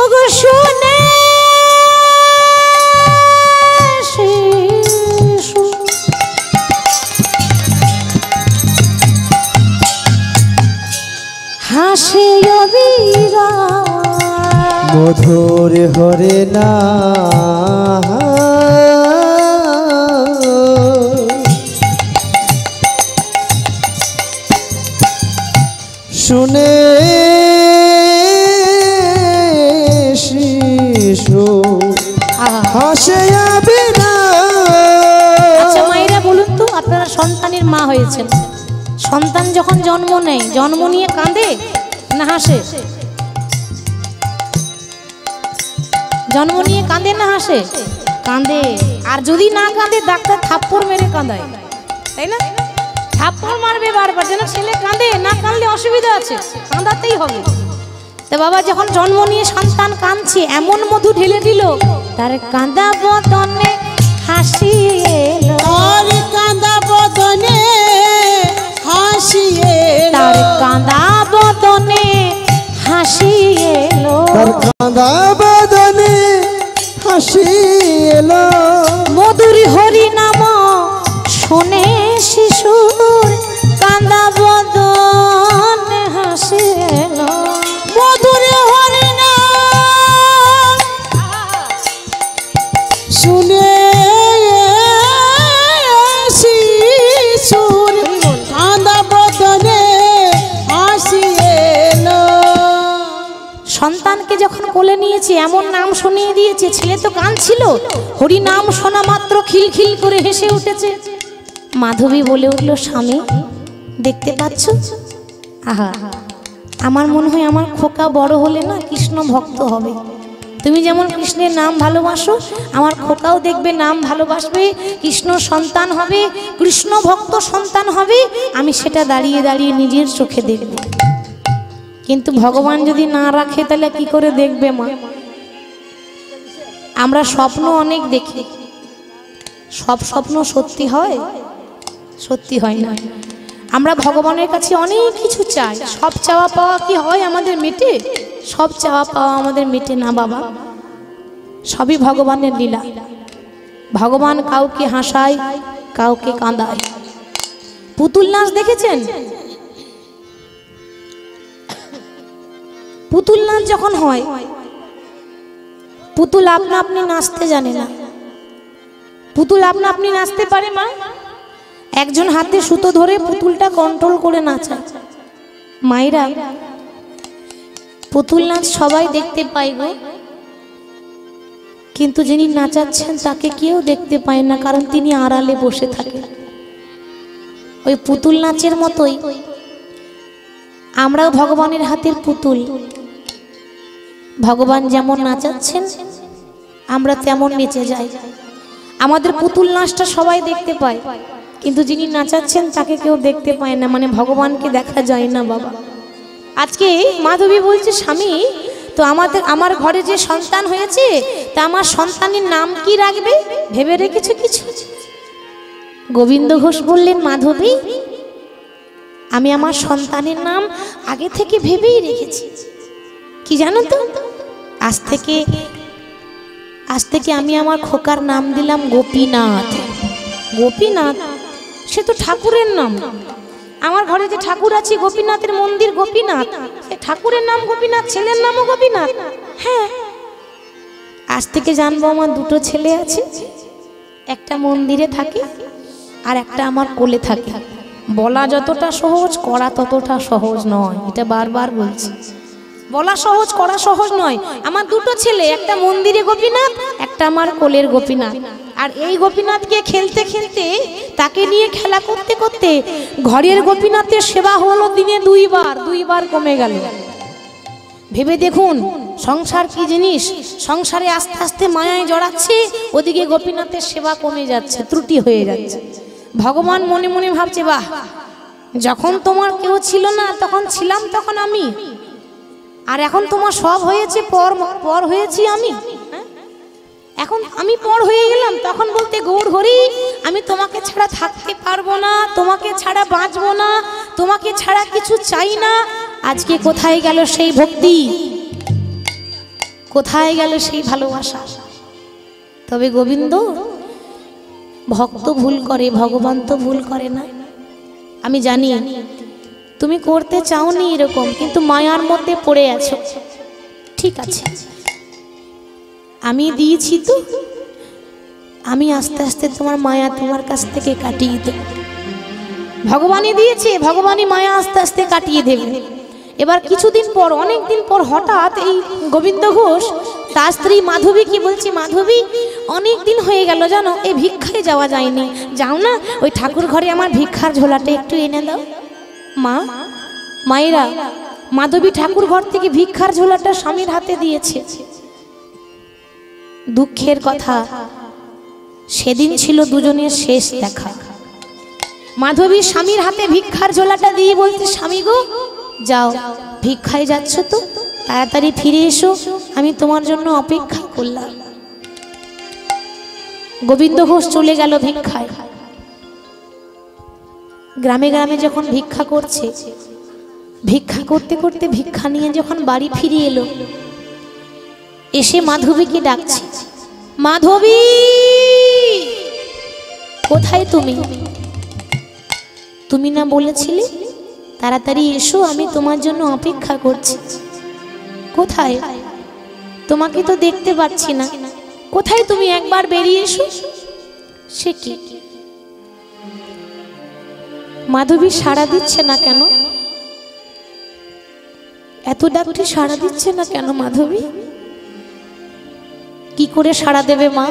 ওগো শুনে শিশু হাসে অবিরা, মধুর হরে না, শুনে শিশু হাসে না। আচ্ছা মায়েরা বলুন তো, আপনারা সন্তানের মা হয়েছেন, সন্তান যখন জন্ম নেয় জন্ম নিয়ে কাঁদে না হাসে? জন্ম নিয়ে কাঁদে না হাসে? কাঁদে। আর যদি না কাঁদে ডাক্তার থাপ্পড় মেরে কাঁদায়, তাই না? থাপ্পড় মারবে বারবার, যেন ছেলে কাঁদে, না কাঁদলে অসুবিধা আছে, কাঁদাতেই হবে। তো বাবা যখন জন্ম নিয়ে সন্তান কাঁদছে, এমন মধু ঢেলে দিল, তার কাঁদা বদনে হাসি এলো, তার কাঁদা বদনে হাসি এলো, তার কাঁদা বদনে হাসি এলো, তার কাঁদা বদনে হাসি এলো, মধুর হরি নাম শুনে শিশুর কাঁদা বদনে হাসি এলো, মধুর হরি নাম শুনে শিশুর কাঁদা বদনে হাসি এলো। সন্তানকে যখন কোলে নিয়েছে এমন নাম শুনিয়ে দিয়েছে, ছেলে তো কাঁদছিল, হরি নাম শোনা মাত্র খিলখিল করে হেসে উঠেছে। মাধবী বলে উঠল, স্বামী দেখতে পাচ্ছ, আহা আমার মনে হয় আমার খোকা বড় হলে না কৃষ্ণ ভক্ত হবে। তুমি যেমন কৃষ্ণের নাম ভালোবাসো, আমার খোকাও দেখবে নাম ভালোবাসবে, কৃষ্ণ সন্তান হবে, কৃষ্ণ ভক্ত সন্তান হবে। আমি সেটা দাঁড়িয়ে দাঁড়িয়ে নিজের চোখে দেখব। কিন্তু ভগবান যদি না রাখে তাহলে কি করে দেখবে মা? আমরা স্বপ্ন অনেক দেখি, সব স্বপ্ন সত্যি হয়? সত্যি হয় না। আমরা ভগবানের কাছে অনেক কিছু চাই, সব চাওয়া পাওয়া কি হয় আমাদের মেটে? সব চাওয়া পাওয়া আমাদের মেটে না বাবা, সবই ভগবানের লীলা। ভগবান কাউকে হাসায়, কাউকে কাঁদায়। পুতুল নাচ দেখেছেন? পুতুল নাচ যখন হয়, পুতুল আপনা আপনি নাচতে জানে না। পুতুল আপনা আপনি নাচতে পারে মা? একজন হাতে সুতো ধরে পুতুলটা কন্ট্রোল করে নাচায়। মায়েরা, পুতুল নাচ সবাই দেখতে পায় গো, কিন্তু যিনি নাচাচ্ছেন তাকে কেউ দেখতে পায় না, কারণ তিনি আড়ালে বসে থাকেন। ওই পুতুল নাচের মতোই আমরাও ভগবানের হাতের পুতুল। ভগবান যেমন নাচাচ্ছেন আমরা তেমন নেচে যাই। আমাদের পুতুল নাচটা সবাই দেখতে পায়, কিন্তু যিনি নাচাচ্ছেন তাকে কেউ দেখতে পায় না, মানে ভগবানকে দেখা যায় না বাবা। আজকে মাধবী বলছে, স্বামী তো আমার ঘরে যে সন্তান হয়েছে, তা আমার সন্তানের নাম কি রাখবে ভেবে রেখেছো কিছু? গোবিন্দ ঘোষ বললেন, মাধবী আমি আমার সন্তানের নাম আগে থেকে ভেবেই রেখেছি। কি জানো তো, আজ থেকে আমি আমার খোকার নাম দিলাম গোপীনাথ। গোপীনাথ সে তো ঠাকুরের নাম। আমার ঘরে যে ঠাকুর আছে, গোপীনাথের মন্দির গোপীনাথ, সে ঠাকুরের নাম গোপীনাথ, ছেলের নামও গোপীনাথ। হ্যাঁ, আজ থেকে জানবো আমার দুটো ছেলে আছে, একটা মন্দিরে থাকে আর একটা আমার কোলে থাকে। বলা যতটা সহজ, করা ততটা সহজ নয়, এটা বারবার বলছি। বলা সহজ, করা সহজ নয়। আমার দুটো ছেলে, একটা মন্দিরে গোপীনাথ, একটা আমার কোলের গোপীনাথ। আর এই গোপীনাথকে খেলতে খেলতে, তাকে নিয়ে খেলা করতে করতে ঘরের গোপীনাথের সেবা হলো দিনে দুইবার কমে গেল। ভেবে দেখুন সংসার কি জিনিস। সংসারে আস্তে আস্তে মায়ায় জড়াচ্ছে, ওদিকে গোপীনাথের সেবা কমে যাচ্ছে, ত্রুটি হয়ে যাচ্ছে। ভগবান মনে মনে ভাবছে, বাহ, যখন তোমার কেউ ছিল না তখন ছিলাম তখন আমি, আর এখন তোমার সব হয়েছে, পর হয়েছি আমি। এখন আমি পর হয়ে গেলাম, তখন বলতে গৌর হরি আমি তোমাকে ছাড়া থাকতে পারবো না, তোমাকে ছাড়া বাঁচবো না, তোমাকে ছাড়া কিছু চাই না। আজকে কোথায় গেল সেই ভক্তি, কোথায় গেল সেই ভালোবাসা? তবে গোবিন্দ, ভক্ত ভুল করে, ভগবান তো ভুল করে না। আমি জানি তুমি করতে চাওনি এরকম, কিন্তু মায়ার মধ্যে পড়ে আছো। ঠিক আছে, আমি দিয়েছি তো, আমি আস্তে আস্তে তোমার মায়া তোমার কাছ থেকে কাটিয়ে দেব। ভগবানই দিয়েছে, ভগবানই মায়া আস্তে আস্তে কাটিয়ে দেবে। এবার কিছুদিন পর, অনেক দিন পর হঠাৎ এই গোবিন্দ ঘোষ তার স্ত্রী মাধবী কি বলছে, মাধবী অনেক দিন হয়ে গেল জানো, এই ভিক্ষায় যাওয়া যায়নি, যাও না ওই ঠাকুর ঘরে আমার ভিক্ষার ঝোলাটা একটু এনে দাও। মা, মায়েরা, মাধবী ঠাকুর ঘর থেকে ভিক্ষার ঝোলাটা স্বামীর হাতে দিয়েছে। দুঃখের কথা, সেদিন ছিল দুজনের শেষ দেখা। মাধবী স্বামীর হাতে ভিক্ষার ঝোলাটা দিয়ে বলতে, স্বামী গো যাও, ভিক্ষায় যাচ্ছ তো তাড়াতাড়ি ফিরে এসো, আমি তোমার জন্য অপেক্ষা করলাম। গোবিন্দ ঘোষ চলে গেল ভিক্ষায়। গ্রামে গ্রামে যখন ভিক্ষা করছে, ভিক্ষা করতে করতে ভিক্ষা নিয়ে যখন বাড়ি ফিরে এলো, এসে মাধবীকে ডাকছে, মাধবী কোথায় তুমি? তুমি না বলেছিলে তাড়াতাড়ি এসো, আমি তোমার জন্য অপেক্ষা করছি। কোথায়? তোমাকে তো দেখতে পাচ্ছি না, কোথায় তুমি? একবার বেরিয়ে এসো। সে কি, মাধবী সাড়া দিচ্ছে না কেন? এত ডাকটি সাড়া দিচ্ছে না কেন মাধবী? কি করে সাড়া দেবে মা?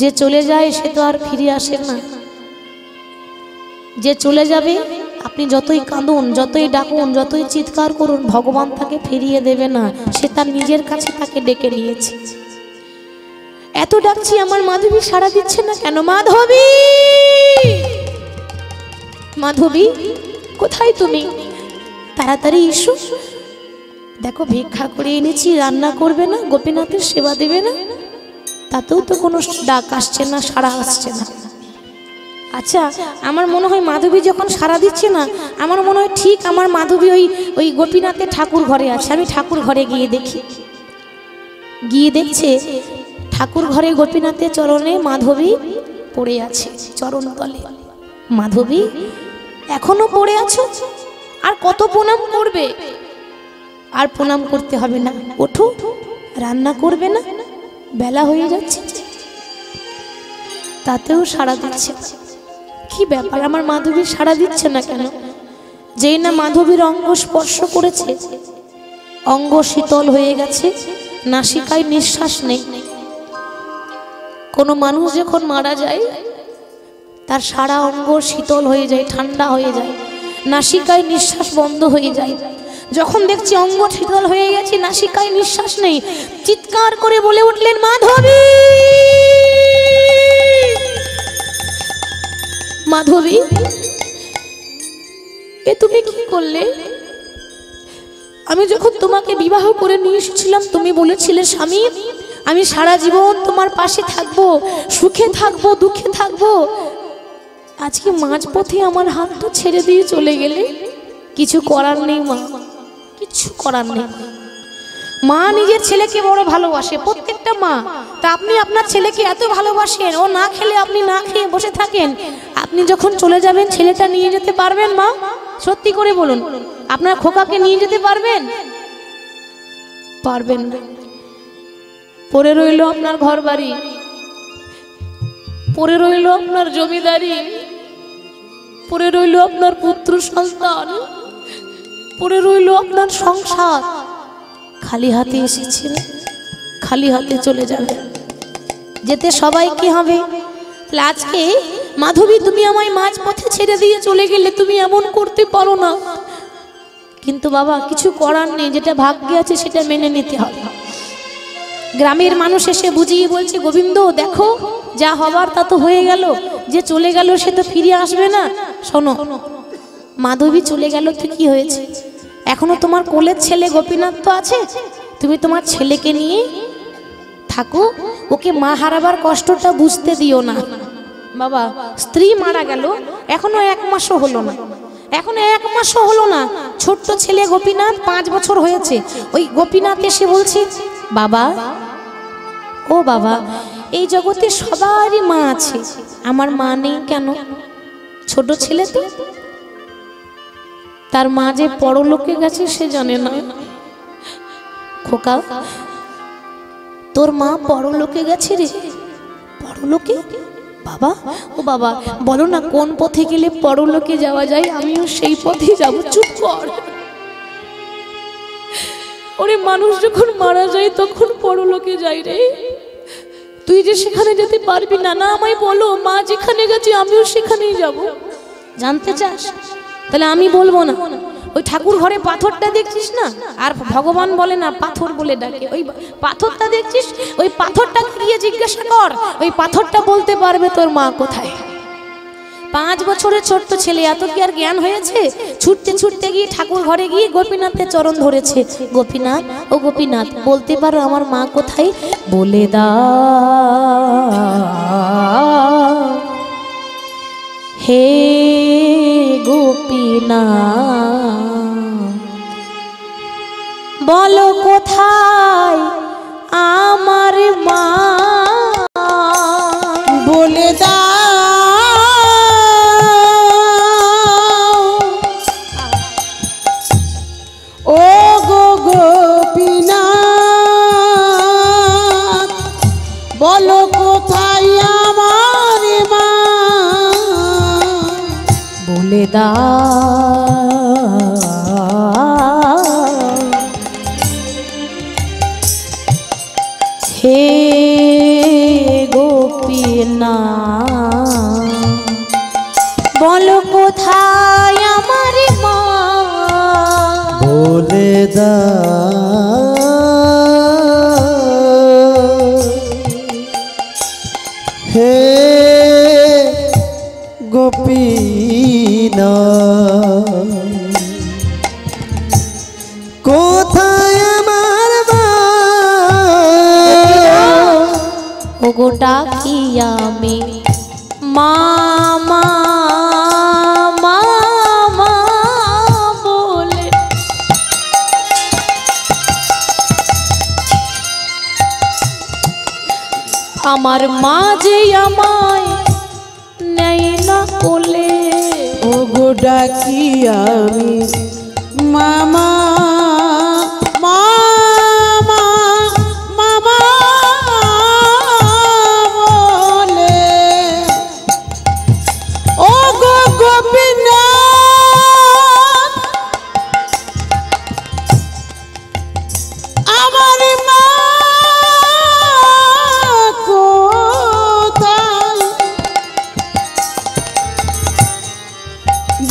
যে চলে যায় সে তো আর ফিরে আসে না। যে চলে যাবে, আপনি যতই কাঁদুন, যতই ডাকুন, যতই চিৎকার করুন, ভগবান তাকে ফিরিয়ে দেবে না। সে তার নিজের কাছে তাকে ডেকে নিয়েছে। এত ডাকছি, আমার মাধবী সাড়া দিচ্ছে না কেন? মাধবী, মাধবী কোথায় তুমি? তাড়াতাড়ি এসো। দেখো ভিক্ষা করে এনেছি, রান্না করবে না, গোপীনাথের সেবা দেবে না, তাতেও তো কোনো ডাক আসছে না, সাড়া আসছে না। আচ্ছা, আমার মনে হয় মাধবী যখন সাড়া দিচ্ছে না, আমার মনে হয় ঠিক আমার মাধবী ওই গোপীনাথের ঠাকুর ঘরে আছে। আমি ঠাকুর ঘরে গিয়ে দেখি। গিয়ে দেখছে ঠাকুর ঘরে গোপীনাথের চরণে মাধবী পড়ে আছে, চরণ তলে। মাধবী এখনো পড়ে আছো? আর কত প্রণাম করবে? আর প্রণাম করতে হবে না, ওঠো, রান্না করবে না, বেলা হয়ে যাচ্ছে। তাতেও সাড়া দিচ্ছে। কি ব্যাপার, আমার মাধবী সাড়া দিচ্ছে না কেন? যেই না মাধবীর অঙ্গ স্পর্শ করেছে, অঙ্গ শীতল হয়ে গেছে, নাসিকায় নিঃশ্বাস নেই। কোনো মানুষ যখন মারা যায়, তার সারা অঙ্গ শীতল হয়ে যায়, ঠান্ডা হয়ে যায়, নাসিকায় নিঃশ্বাস বন্ধ হয়ে যায়। যখন দেখছি অঙ্গ শীতল হয়ে গেছে, নাসিকায় নিঃশ্বাস নেই, চিৎকার করে বলে উঠলেন, মাধবী, মাধবী এ তুমি কি করলে? আমি যখন তোমাকে বিবাহ করে নিয়ে এসেছিলাম, তুমি বলেছিলে, স্বামী আমি সারা জীবন তোমার পাশে থাকবো, সুখে থাকবো, দুঃখে থাকবো। আজকে মাঝপথে আমার হাতটা ছেড়ে দিয়ে চলে গেলে। কিছু করার নেই মা, কিছু করার নেই। মা নিজের ছেলেকে বড় ভালোবাসে, প্রত্যেকটা মা। তা আপনি আপনার ছেলেকে এত ভালোবাসেন, ও না খেলে আপনি না খেয়ে বসে থাকেন। আপনি যখন চলে যাবেন, ছেলেটা নিয়ে যেতে পারবেন মা? সত্যি করে বলুন, আপনার খোকাকে নিয়ে যেতে পারবেন? পারবেন না। পড়ে রইল আপনার ঘর বাড়ি, পড়ে রইল আপনার জমিদারি, পড়ে রইল আপনার পুত্র সন্তান, পড়ে রইল আপনার সংসার। খালি হাতে এসেছেন, খালি হাতে চলে যাবে। যেতে সবাই কি হবে? আজকে মাধবী তুমি আমায় মাঝ পথে ছেড়ে দিয়ে চলে গেলে, তুমি এমন করতে পারো না। কিন্তু বাবা কিছু করার নেই, যেটা ভাগ্যে আছে সেটা মেনে নিতে হবে। গ্রামের মানুষ এসে বুঝিয়ে বলছে, গোবিন্দ দেখো যা হবার তা তো হয়ে গেল, যে চলে গেল সে তো ফিরে আসবে না। শোনো, মাধবী চলে গেল তো কি হয়েছে? এখনো তোমার কোলের ছেলে গোপীনাথ তো আছে, তুমি তোমার ছেলেকে নিয়ে থাকো, ওকে মা হারাবার কষ্টটা বুঝতে দিও না। বাবা স্ত্রী মারা গেল, এখনো 1 মাসও হলো না, এখনো 1 মাসও হলো না। ছোট্ট ছেলে গোপীনাথ 5 বছর হয়েছে। ওই গোপীনাথ এসে বলছে, বাবা ও বাবা, এই জগতে সবারই মা আছে, আমার মা নেই কেন? ছোট ছেলে তো, তার মা যে পরলোকে গেছে সে জানে না। খোকা তোর মা পরলোকে গেছে রে। পরলোকে? বাবা ও বাবা, বলো না কোন পথে গেলে পরলোকে যাওয়া যায়, আমিও সেই পথে যাব। চুপ কর। ওরে মানুষ যখন মারা যায় তখন পরলোকে যায় রে, তুই যে সেখানে যেতে পারবি না। না আমায় বলো, মা যেখানে গেছে আমিও সেখানেই যাব। জানতে চাস? তাহলে আমি বলবো না। ওই ঠাকুর ঘরে পাথরটা দেখছিস না, আর ভগবান বলে না পাথর বলে ডাকে, ওই পাথরটা দেখছিস, ওই পাথরটা গিয়ে জিজ্ঞাসা কর, ওই পাথরটা বলতে পারবে তোর মা কোথায়। 5 বছরের ছোট্ট ছেলে, এত কি আর জ্ঞান হয়েছে? ছুটতে ছুটতে গিয়ে ঠাকুর ঘরে গিয়ে গোপীনাথের চরণ ধরেছে। গোপীনাথ, ও গোপীনাথ, বলতে পারো আমার মা কোথায়? বলে দাও হে গোপীনাথ, বলো কোথায় আমার মা? বলে দাও ও গো গোপীনাথ, বলো কোথায় আমার মা? বলে দাও হে গোপীনাথ, বলো কোথায় আমার মা? বলে দাও হে গোপীনাথ, কোথায় আমার মা? ও গোটা কি আমি মামা মামা বলে আমার মা যে আমায় নেই না কোলে। ও গো ডাকি আমি মামা মামা মামা বলে। ও গো গোপীনাথ, আমার মা কোথায়?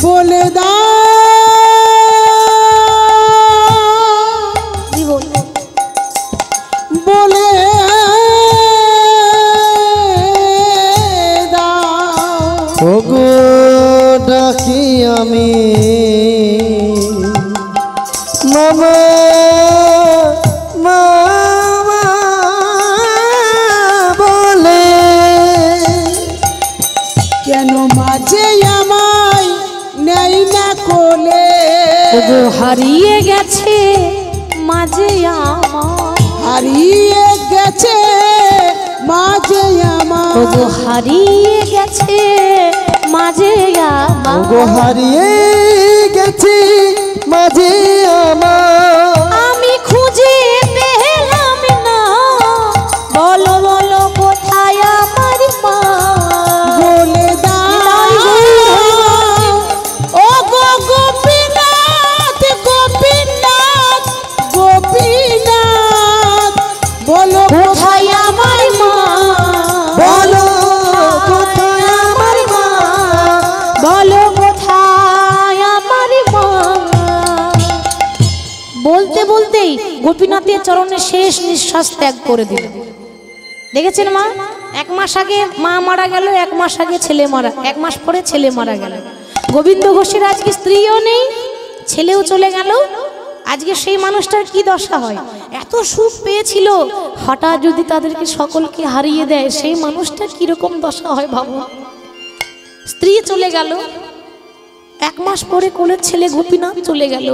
বলে দাও বলে দাও ওগো ডাকি আমি মামা মামা বলে। কেন মাঝে আমায় নেই না কোলে? ওগো হারিয়ে গেছে মাঝে আমার, হারিয়ে গেছে মাঝে আমার। ওগো হারিয়ে গেছে মাঝে আমার, ওগো হারিয়ে গেছি মাঝে আমার। আমি খুঁজে পেলাম না, বলো বলো কোথায় আমার মা? বলে দাও ও গো গোপীনাথ গোপীনাথ গোপীনাথ, বলো কোথায় আমার মা? বলো কোথায় আমার মা? বলো কোথায় আমার মা? বলতে বলতেই গোপীনাথের চরণে শেষ নিঃশ্বাস ত্যাগ করে দিল। দেখেছেন মা, 1 মাস আগে মা মারা গেল, 1 মাস আগে ছেলে মারা, 1 মাস পরে ছেলে মারা গেল। গোবিন্দ ঘোষের আজকে স্ত্রীও নেই, ছেলেও চলে গেল। আজকে সেই মানুষটার কি দশা হয়? এত সুখ পেয়েছিল, হঠাৎ যদি তাদেরকে সকলকে হারিয়ে দেয়, সেই মানুষটার কিরকম দশা হয় ভাবো। স্ত্রী চলে গেল, 1 মাস পরে কোলের ছেলে গোপীনাথ চলে গেল।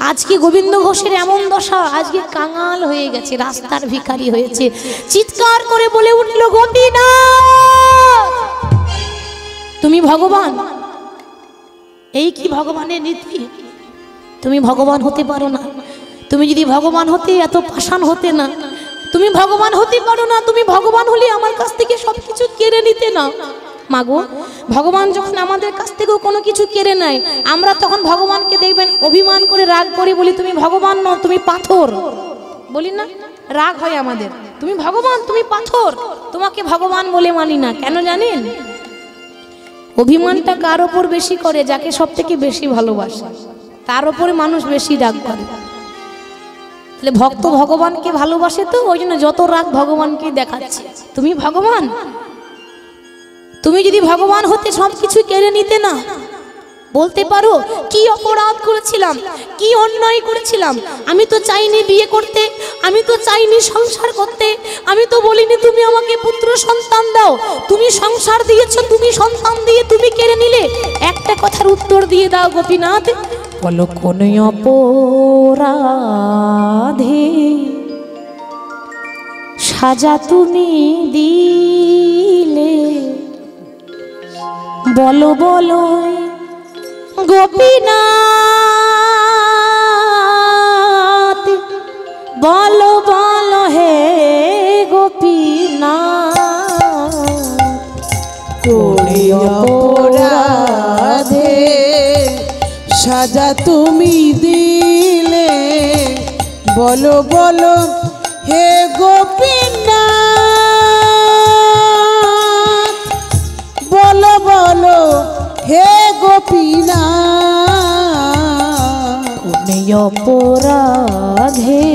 আজকে গোবিন্দ ঘোষের এমন দশা, আজকে কাঙাল হয়ে গেছে, রাস্তার ভিখারি হয়েছে। চিৎকার করে বলে উঠল, গোপীনাথ তুমি ভগবান? এই কি ভগবানের নীতি? তুমি ভগবান হতে পারো না। তুমি যদি ভগবান হতে এত পাষাণ হতে না। তুমি ভগবান হতে পারো না। তুমি ভগবান হলে আমার কাছ থেকে সবকিছু কেড়ে নিতে না। মাগো, ভগবান যখন আমাদের কাছ থেকেও কোনো কিছু কেড়ে নেয়, আমরা তখন ভগবানকে দেখবেন অভিমান করে রাগ করে বলি, তুমি ভগবান নও, তুমি পাথর। বলি না, রাগ হয় আমাদের, তুমি ভগবান, তুমি পাথর, তোমাকে ভগবান বলে মানি না। কেন জানেন? অভিমানটা কার ওপর বেশি করে? যাকে সব থেকে বেশি ভালোবাসে তার ওপরে মানুষ বেশি রাগ করে। তাহলে ভক্ত ভগবানকে ভালোবাসে, তো ওই জন্য যত রাগ ভগবানকে দেখাচ্ছে। তুমি ভগবান, তুমি যদি ভগবান হতে সব কিছু কেড়ে নিতে না, বলতে পারো কি অপরাধ করেছিলাম, কি অন্যায় করেছিলাম। আমি তো চাইনি বিয়ে করতে, আমি তো চাইনি সংসার করতে, আমি তো বলিনি তুমি আমাকে পুত্র সন্তান দাও। তুমি সংসার দিয়েছো, তুমি সন্তান দিয়ে তুমি কেড়ে নিলে। একটা কথার উত্তর দিয়ে দাও গোপীনাথ, বলো কোন অপরাধে সাজা তুমি দিলে? বলো বলো গোপীনাথ, বলো বলো হে গোপীনাথ, কোন অপরাধে সাজা তুমি দিলে? বলো বলো হে গোপীনাথ, বলো বলো হে গোপীনাথ। কোন অপরাধে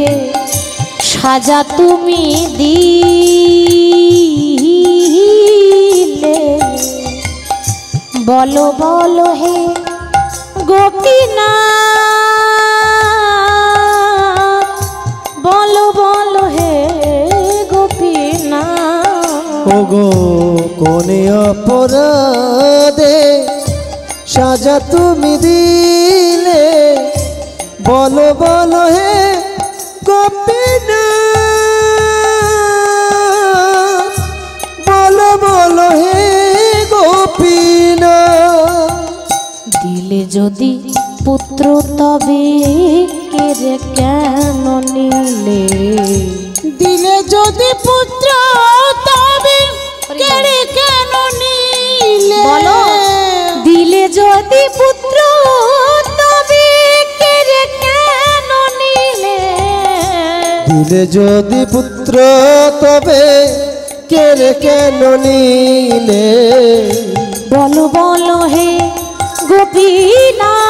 সাজা তুমি দিলে? বলো বলো হে গোপীনাথ, বলো বলো হে গোপীনাথ। ওগো কোন অপরাধে সাজা তুমি দিলে? বলো বলো হে গোপীনাথ, বলো বলো হে গোপীনাথ। দিলে যদি পুত্র তবে কেড়ে কেন নিলে? দিলে যদি পুত্র তবে কেড়ে কেন নিলে? বলো, দিলে যদি পুত্র তবে কেড়ে কেন নিলে? দিলে যদি পুত্র তবে কেড়ে কেন নিলে? বলো বলো হে গোপীনাথ,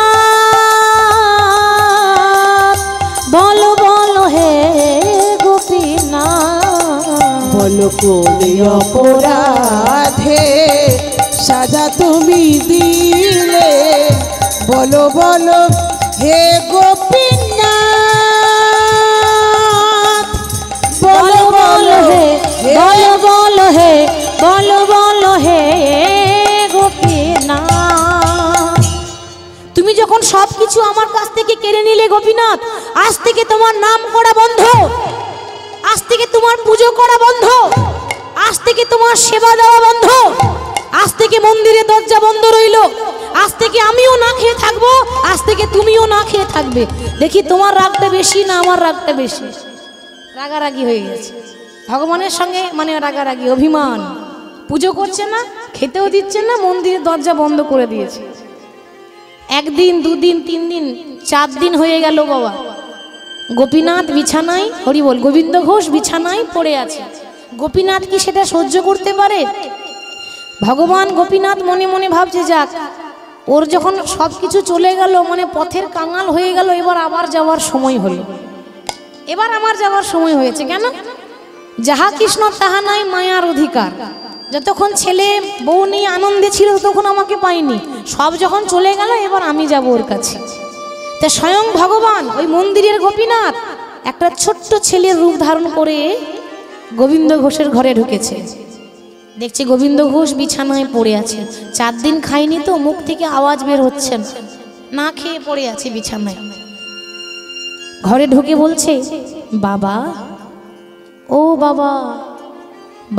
বলো বলো হে গোপীনাথ। বলো কোন অপরাধে সাজা তুমি দিলে? বলো বলো হে গোপীনাথ, বলো বলো হে, বলো বলো হে, বলো বলো হে গোপীনাথ। তুমি যখন সবকিছু আমার কাছ থেকে কেড়ে নিলে গোপীনাথ, আজ থেকে তোমার নাম করা বন্ধ, আজ থেকে তোমার পুজো করা বন্ধ, আজ থেকে তোমার সেবা দেওয়া বন্ধ, আজ থেকে মন্দিরের দরজা বন্ধ রইল, আজ থেকে আমিও না খেয়ে থাকবো, আজ থেকে তুমিও না খেয়ে থাকবে। দেখি তোমার রাগটা বেশি না আমার রাগটা বেশি? রাগারাগি হয়ে গেছে ভগবানের সঙ্গে, মানে রাগারাগি, অভিমান। পুজো করছে না, খেতেও দিচ্ছে না, মন্দিরের দরজা বন্ধ করে দিয়েছে। একদিন, দুদিন, 3 দিন, 4 দিন হয়ে গেল বাবা। গোপীনাথ বিছানায়, হরি বল, গোবিন্দ ঘোষ বিছানায় পড়ে আছে। গোপীনাথ কি সেটা সহ্য করতে পারে? ভগবান গোপীনাথ মনে মনে ভাবছে, যাক ওর যখন সব কিছু চলে গেল, মানে পথের কাঙাল হয়ে গেল, এবার আবার যাওয়ার সময় হলো, এবার আমার যাওয়ার সময় হয়েছে। কেন? যাহা কৃষ্ণ তাহা নাই মায়ার অধিকার। যতক্ষণ ছেলে বউ নিয়ে আনন্দে ছিল তখন আমাকে পাইনি, সব যখন চলে গেল এবার আমি যাব ওর কাছে। তা স্বয়ং ভগবান ওই মন্দিরের গোপীনাথ একটা ছোট্ট ছেলের রূপ ধারণ করে গোবিন্দ ঘোষের ঘরে ঢুকেছে। দেখছি গোবিন্দ ঘোষ বিছানায় পড়ে আছে, 4 দিন খায়নি তো, মুখ থেকে আওয়াজ বের হচ্ছে না, না খেয়ে পড়ে আছে বিছানায়। ঘরে ঢুকে বলছে, বাবা, ও বাবা,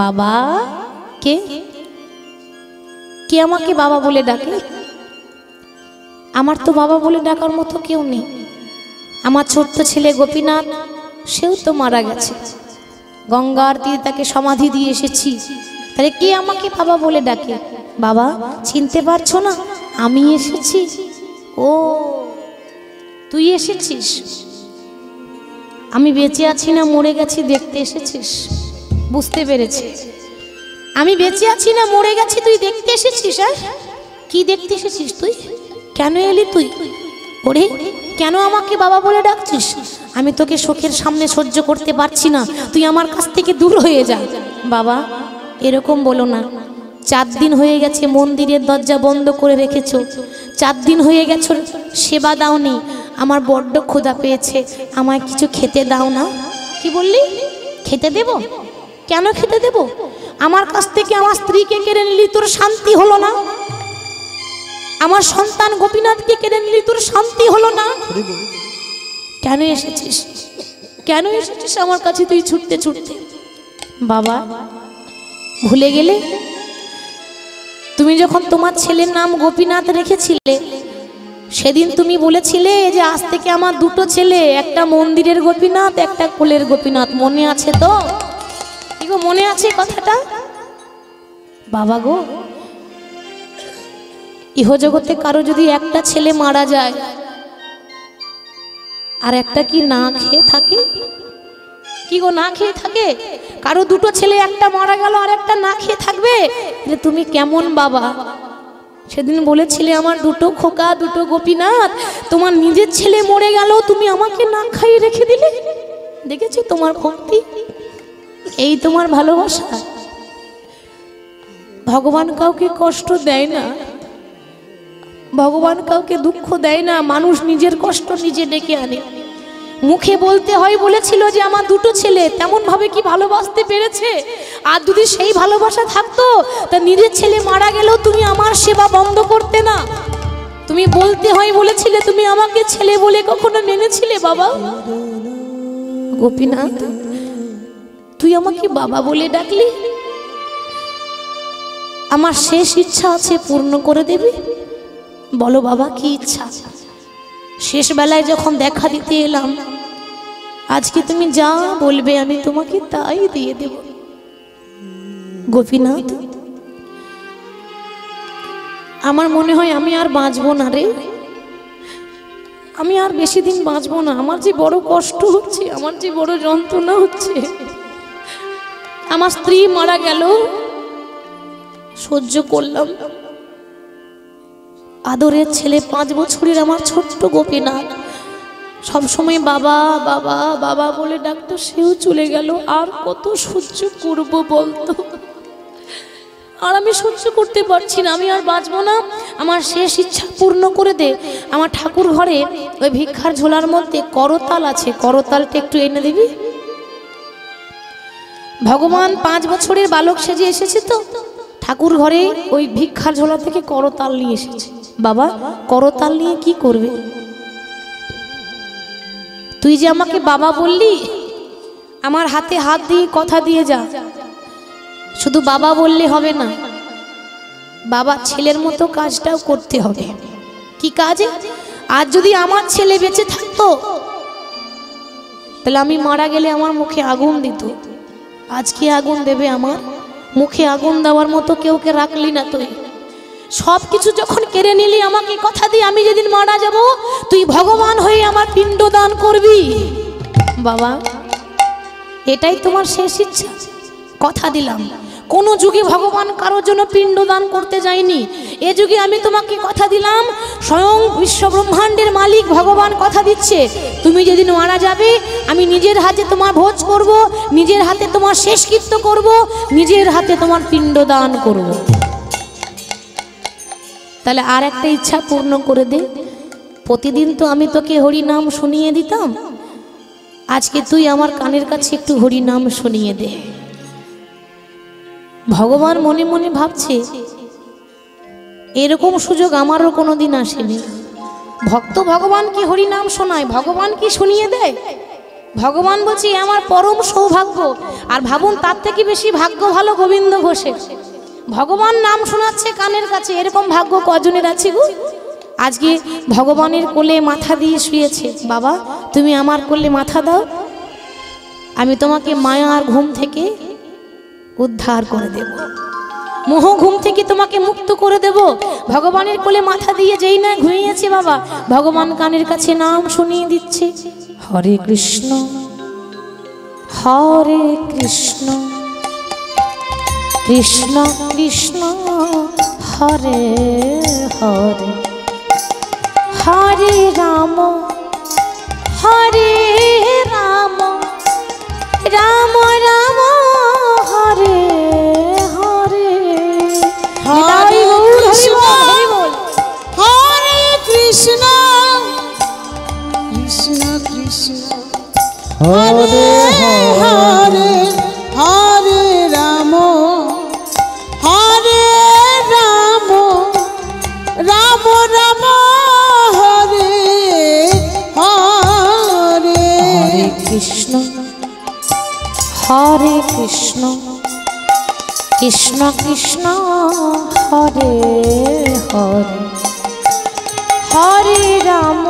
বাবা। কে কে আমাকে বাবা বলে ডাকে? আমার তো বাবা বলে ডাকার মতো কেউ নেই। আমার ছোট্ট ছেলে গোপীনাথ, সেও তো মারা গেছে, গঙ্গার তীরে তাকে সমাধি দিয়ে এসেছি, তাহলে কে আমাকে বাবা বলে ডাকে? বাবা চিনতে পারছো না? আমি এসেছি। ও তুই এসেছিস? আমি বেঁচে আছি না মরে গেছি দেখতে এসেছিস? বুঝতে পেরেছি, আমি বেঁচে আছি না মরে গেছি তুই দেখতে এসেছিস। হ্যাঁ, কি দেখতে এসেছিস তুই? কেন এলি তুই? ওরে কেন আমাকে বাবা বলে ডাকছিস? আমি তোকে শোকের সামনে সহ্য করতে পারছি না, তুই আমার কাছ থেকে দূর হয়ে যা। বাবা এরকম বলো না, 4 দিন হয়ে গেছে মন্দিরের দরজা বন্ধ করে রেখেছো, 4 দিন হয়ে গেছে সেবা দাওনি, আমার বড্ড ক্ষুধা পেয়েছে, আমায় কিছু খেতে দাও না। কি বললি? খেতে দেব? কেন খেতে দেব? আমার কাছ থেকে আমার স্ত্রীকে কেড়ে নিলি, তোর শান্তি হলো না? আমার সন্তান গোপীনাথকে কেড়ে নিলি, তোর শান্তি হলো না? কেন এসেছিস? কেন এসেছিস আমার কাছে তুই ছুটতে ছুটতে? বাবা ভুলে গেলে? তুমি যখন তোমার ছেলের নাম গোপীনাথ রেখেছিলে, সেদিন তুমি বলেছিলে যে আজ থেকে আমার 2টো ছেলে, একটা মন্দিরের গোপীনাথ, একটা কোলের গোপীনাথ। মনে আছে তো? কি গো, মনে আছে কথাটা? বাবা গো, ইহজগতে কারো যদি একটা ছেলে মারা যায় আর একটা কি না খেয়ে থাকে? কি গো, না খেয়ে থাকে? কারো 2টো ছেলে, একটা মারা গেল আর একটা না খেয়ে থাকবে? যে তুমি কেমন বাবা? সেদিন বলেছিলে আমার 2টো খোকা, 2টো গোপীনাথ, তোমার নিজের ছেলে মরে গেল, তুমি আমাকে না খাইয়ে রেখে দিলে। দেখেছো তোমার ভক্তি? এই তোমার ভালোবাসা। ভগবান কাউকে কষ্ট দেয় না, ভগবান কাউকে দুঃখ দেয় না, মানুষ নিজের কষ্ট নিজে ডেকে আনে। মুখে বলতে হয় বলেছিল যে আমার 2টো ছেলে, তেমন ভাবে কি ভালোবাসতে পেরেছে? আর যদি সেই ভালোবাসা থাকতো তা নিজের ছেলে মারা গেলেও তুমি আমার সেবা বন্ধ করতে না। তুমি বলতে হয় বলেছিলে, তুমি আমাকে ছেলে বলে কখনো মেনেছিলে বাবা? গোপীনাথ, তুই আমাকে বাবা বলে ডাকলি, আমার শেষ ইচ্ছা আছে, পূর্ণ করে দেবে? বলো বাবা, কি ইচ্ছা? শেষ বেলায় যখন দেখা দিতে এলাম, আজকে তুমি যা বলবে আমি তোমাকে তাই দিয়ে দেব। গোপীনাথ, আমার মনে হয় আমি আর বাঁচবো না রে, আমি আর বেশি দিন বাঁচবো না। আমার যে বড় কষ্ট হচ্ছে, আমার যে বড় যন্ত্রণা হচ্ছে। আমার স্ত্রী মারা গেল, সহ্য করলাম। আদরের ছেলে 5 বছরের আমার ছোট্ট গোপীনাথ সবসময় বাবা বাবা বাবা বলে ডাকতো, সেও চলে গেল। আর কত সহ্য করব বলতো? আর আমি সহ্য করতে পারছি না, আমি আর বাঁচবো না, আমার শেষ ইচ্ছা পূর্ণ করে দে। আমার ঠাকুর ঘরে ওই ভিক্ষার ঝোলার মধ্যে করতাল আছে, করতালটা একটু এনে দিবি। ভগবান 5 বছরের বালক সেজে এসেছে তো, ঠাকুর ঘরে ওই ভিক্ষার ঝোলা থেকে করতাল নিয়ে এসেছে। বাবা, করতাল নিয়ে কি করবে? তুই যে আমাকে বাবা বললি, আমার হাতে হাত দিয়ে কথা দিয়ে যা। শুধু বাবা বললে হবে না, বাবা ছেলের মতো কাজটাও করতে হবে। কি কাজ? আজ যদি আমার ছেলে বেঁচে থাকতো, তাহলে আমি মারা গেলে আমার মুখে আগুন দিত। আজকে আগুন দেবে? আমার মুখে আগুন দেওয়ার মতো কেউকে রাখলি না তুই। সব কিছু যখন কেড়ে নিলি, আমাকে কথা দিয়ে আমি যেদিন মারা যাব, তুই ভগবান হয়ে আমার পিণ্ড দান করবি। বাবা, এটাই তোমার শেষ ইচ্ছা? কথা দিলাম, কোন যুগে ভগবান কারোর জন্য পিণ্ড দান করতে যায়নি। এ যুগে আমি তোমাকে কথা দিলাম, স্বয়ং বিশ্ব ব্রহ্মাণ্ডের মালিক ভগবান কথা দিচ্ছে, তুমি যেদিন মারা যাবে, আমি নিজের হাতে তোমার ভোজ করব, নিজের হাতে তোমার শেষকৃত্য করব, নিজের হাতে তোমার পিণ্ড দান করব। তাহলে আর একটা ইচ্ছা পূর্ণ করে দে। প্রতিদিন তো আমি তোকে হরি নাম শুনিয়ে দিতাম, আজকে তুই আমার কানের কাছে একটু হরি নাম শুনিয়ে দে। ভগবান মনে মনে ভাবছে, এরকম সুযোগ আমারও কোনোদিন আসেনি। ভক্ত ভগবানকে হরি নাম শোনায়, ভগবান কি শুনিয়ে দেয়? ভগবান বলছে আমার পরম সৌভাগ্য। আর ভাবুন, তার থেকে বেশি ভাগ্য ভালো গোবিন্দ ঘোষের। ভগবান নাম শোনাচ্ছে কানের কাছে, এরকম ভাগ্য কজনের আছে গো? আজকে ভগবানের কোলে মাথা দিয়ে শুয়েছে। বাবা, তুমি আমার কোলে মাথা দাও, আমি তোমাকে মায়ার ঘুম থেকে উদ্ধার করে দেব, মোহ ঘুম থেকে তোমাকে মুক্ত করে দেব। ভগবানের কোলে মাথা দিয়ে যেই না ঘুমিয়েছে বাবা, ভগবান কানের কাছে নাম শুনিয়ে দিচ্ছে, হরে কৃষ্ণ হরে কৃষ্ণ কৃষ্ণ কৃষ্ণ হরে হরে, হরে রাম হরে রাম, রাম রাম হরে হরে। কৃষ্ণ কৃষ্ণ কৃষ্ণ হরে হরে হরে রাম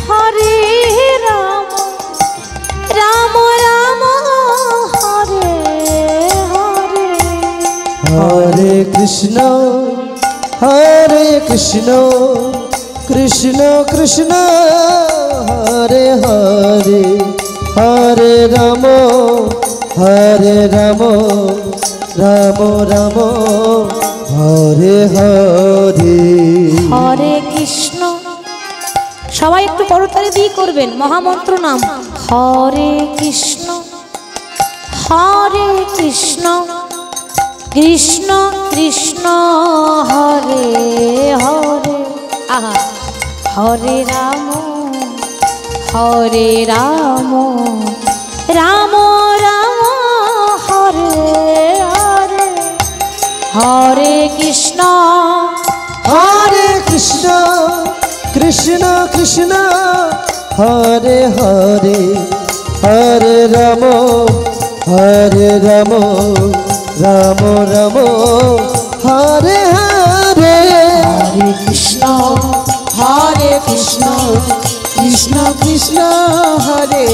হরে রাম রাম রাম হরে হরে হরে কৃষ্ণ কৃষ্ণ কৃষ্ণ হরে হরে হরে রাম রাম রাম হরে হরে হরে কৃষ্ণ। সবাই একটু করতালি দিয়ে করবেন মহামন্ত্র নাম হরে কৃষ্ণ কৃষ্ণ কৃষ্ণ হরে হরে আহা হরে রাম রাম রাম হরে হরে হরে কৃষ্ণ কৃষ্ণ কৃষ্ণ হরে হরে হরে রাম রাম রাম হরে হরে হরে কৃষ্ণ কৃষ্ণ কৃষ্ণ হরে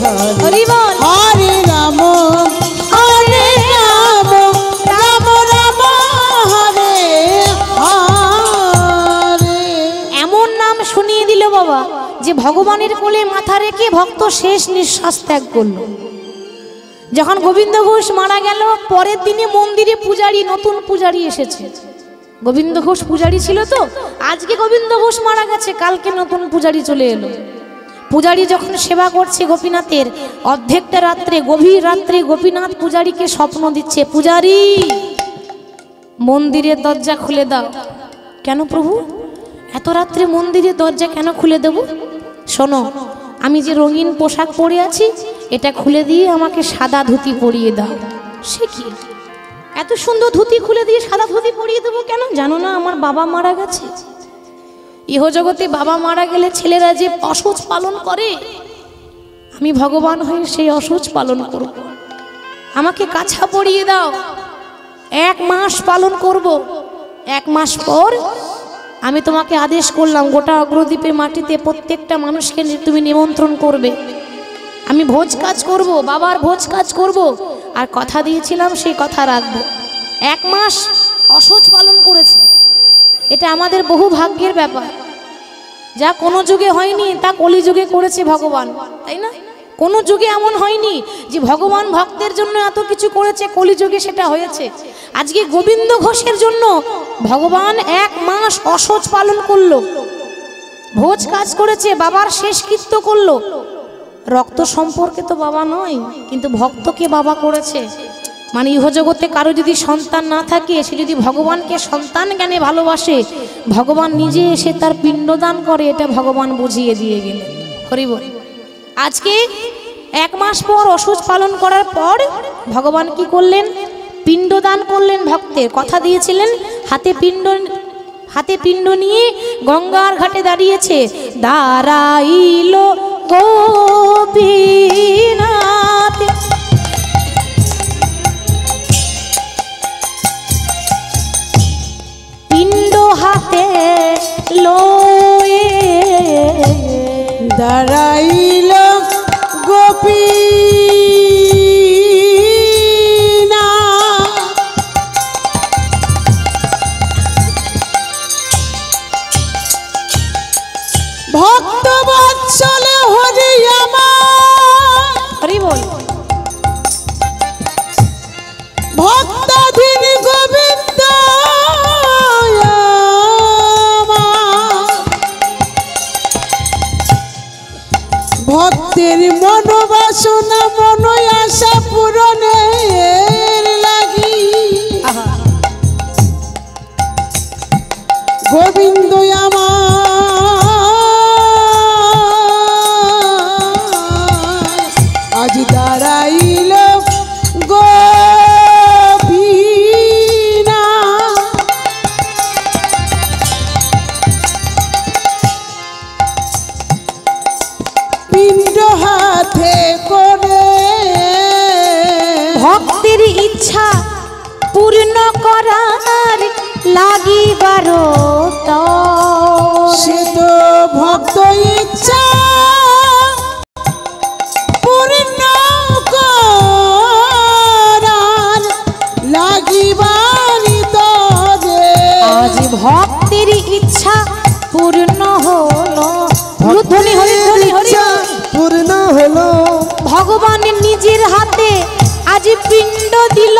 হরে হরি বল হরে রাম রাম রাম হরে হরে। এমন নাম শুনিয়ে দিল বাবা যে ভগবানের কোলে মাথা রেখে ভক্ত শেষ নিঃশ্বাস ত্যাগ করল। যখন গোবিন্দ ঘোষ মারা গেল পরের দিনে মন্দিরে পূজারী নতুন পূজারী এসেছে। গোবিন্দ ঘোষ পূজারী ছিল তো, আজকে গোবিন্দ ঘোষ মারা গেছে, কালকে নতুন পূজারী চলে এলো। পূজারী যখন সেবা করছে গোপীনাথের, অর্ধেকটা রাত্রে গভীর রাত্রে গোপীনাথ পূজারীকে স্বপ্ন দিচ্ছে, পূজারী মন্দিরের দরজা খুলে দাও। কেন প্রভু, এত রাত্রে মন্দিরের দরজা কেন খুলে দেব? শোনো, আমি যে রঙিন পোশাক পরে আছি এটা খুলে দিয়ে আমাকে সাদা ধুতি পরিয়ে দাও। সে কি, এত সুন্দর ধুতি খুলে দিয়ে সাদা ধুতি পরিয়ে দেবো কেন? জানো না আমার বাবা মারা গেছে। ইহজগতে বাবা মারা গেলে ছেলেরা যে অসুচ পালন করে, আমি ভগবান হয়ে সেই অসুচ পালন করব। আমাকে কাছা পরিয়ে দাও, 1 মাস পালন করব। 1 মাস পর আমি তোমাকে আদেশ করলাম গোটা অগ্রদ্বীপের মাটিতে প্রত্যেকটা মানুষকে তুমি নিমন্ত্রণ করবে। আমি ভোজ কাজ করব, বাবার ভোজ কাজ করব, আর কথা দিয়েছিলাম সেই কথা রাখব। 1 মাস অসহ্য পালন করেছে। এটা আমাদের বহু ভাগ্যের ব্যাপার, যা কোনো যুগে হয়নি তা কলিযুগে করেছে ভগবান, তাই না? কোনো যুগে এমন হয়নি যে ভগবান ভক্তের জন্য এত কিছু করেছে, কলিযুগে সেটা হয়েছে। আজকে গোবিন্দ ঘোষের জন্য ভগবান 1 মাস অসহ্য পালন করলো, ভোজ কাজ করেছে, বাবার শেষকৃত্য করলো। রক্ত সম্পর্কে তো বাবা নয়, কিন্তু ভক্তকে বাবা করেছে। মানে ইহজগতে কারো যদি সন্তান না থাকে, সে যদি ভগবানকে সন্তান জ্ঞানে ভালোবাসে, ভগবান নিজে এসে তার পিণ্ডদান করে, এটা ভগবান বুঝিয়ে দিয়ে গেলেন। হরি বল। আজকে 1 মাস পর অসুচ পালন করার পর ভগবান কি করলেন? পিণ্ডদান করলেন। ভক্তের কথা দিয়েছিলেন, হাতে পিণ্ড নিয়ে গঙ্গার ঘাটে দাঁড়িয়েছে, দাঁড়াইল গোপীনাথ। পিণ্ড হাতে লয়ে দাঁড়াইল গোপী ভক্ত বৎসল হরি আমার। হরি বল। ভক্তাধীন গোবিন্দ ভক্তের মনোবাসনা মন আশা পূরণের লাগি গোবিন্দ আমার আজ দাঁড়াইল গোপীনা। পিণ্ড হাতে করে ইচ্ছা পূর্ণ করার লাগিবার সে তো ভক্ত ইচ্ছা পূর্ণ করার লাগিবারি তরে। আজ ভক্তের ইচ্ছা পূর্ণ হলো। ধ্বনি হরি হরি হরি। পূর্ণ হলো। ভগবান নিজের হাতে আজ পিণ্ড দিল,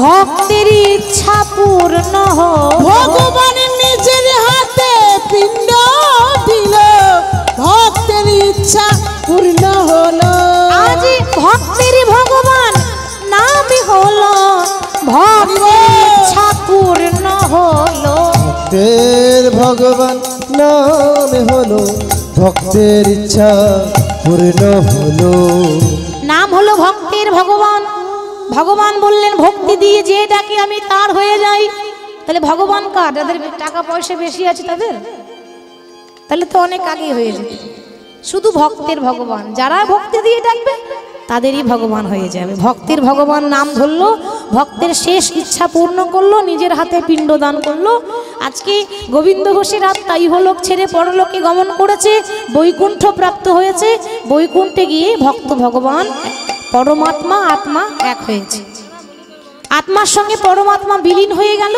ভক্তের ইচ্ছা পূর্ণ হলো। ভগবান নিজের হাতে পিণ্ড দিল, ভক্তের ইচ্ছা পূর্ণ হলো। আজ ভক্তের ভগবান নাম হলো, ভক্তের ইচ্ছা পূর্ণ হলো। ভক্তের ভগবান নামে হলো, ভক্তের ইচ্ছা পূর্ণ হলো। নাম হলো ভক্তের ভগবান। ভগবান বললেন ভক্তি দিয়ে যে ডাকে আমি তার হয়ে যাই। তাহলে ভগবান কার? যাদের টাকা পয়সা বেশি আছে তাদের? তাহলে তো অনেক আগেই হয়ে যেত। শুধু ভক্তের ভগবান, যারা ভক্তি দিয়ে ডাকবে তাদেরই ভগবান হয়ে যাবে। ভক্তের ভগবান নাম ধরলো, ভক্তের শেষ ইচ্ছা পূর্ণ করলো, নিজের হাতে পিণ্ড দান করলো। আজকে গোবিন্দ ঘোষের আত্মা ইহলোক ছেড়ে পরলোকে গমন করেছে, বৈকুণ্ঠ প্রাপ্ত হয়েছে। বৈকুণ্ঠে গিয়ে ভক্ত ভগবান পরমাত্মা আত্মা এক হয়েছে, আত্মার সঙ্গে পরমাত্মা বিলীন হয়ে গেল।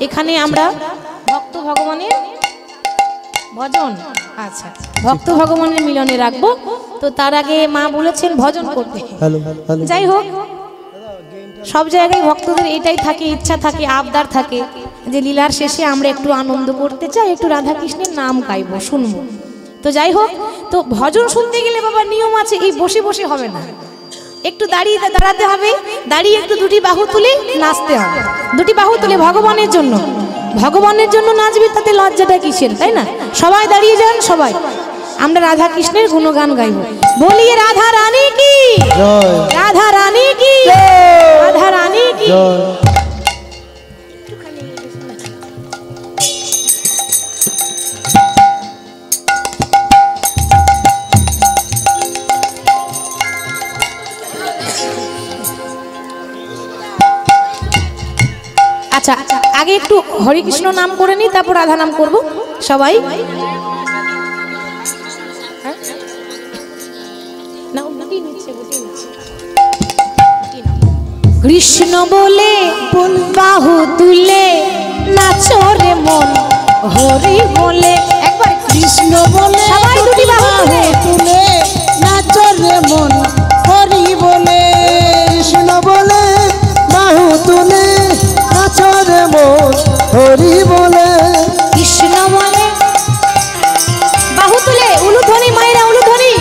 এখানে আমরা ভক্ত ভগবানের ভজন, আচ্ছা ভক্ত ভগবানের মিলনে রাখবো। তো তার আগে মা বলেছেন ভজন করতে। Hello hello. যাই হোক, সব জায়গায় ভক্তদের এটাই থাকে, ইচ্ছা থাকে, আবদার থাকে যে লীলার শেষে আমরা একটু আনন্দ করতে চাই, একটু রাধা কৃষ্ণের নাম গাইবো, শুনবো। তো যাই হোক, তো ভজন শুনতে গেলে বাবা নিয়ম আছে, এই বসে বসে হবে না, একটু দাঁড়াতে হবে। দাঁড়িয়ে একটু দুটি বাহু তুলে নাচতে হবে। দুটি বাহু তুলে ভগবানের জন্য, ভগবানের জন্য নাচবে, তাতে লজ্জাটা কিসের, তাই না? সবাই দাঁড়িয়ে যান, সবাই আমরা রাধা কৃষ্ণের গুণগান গাইব। বলিয়ে রাধা রানী কি জয়। রাধা রানী কি রাধা রানী কি। জয়। আচ্ছা আগে একটু হরে কৃষ্ণ নাম করে নি, তারপর রাধা নাম করব সবাই। কৃষ্ণ বলে বাহু তুলে নাচো রে মন, হরি বলে একবার কৃষ্ণ বলে সবাই দুটি বাহু তুলে নাচো রে মন, হরি বলে। কৃষ্ণ বলে বাহু তুলে নাচো রে মন, হরি বলে। কৃষ্ণ বলে বাহু তুলে, উলুধ্বনি মায়েরা, উলুধ্বনি।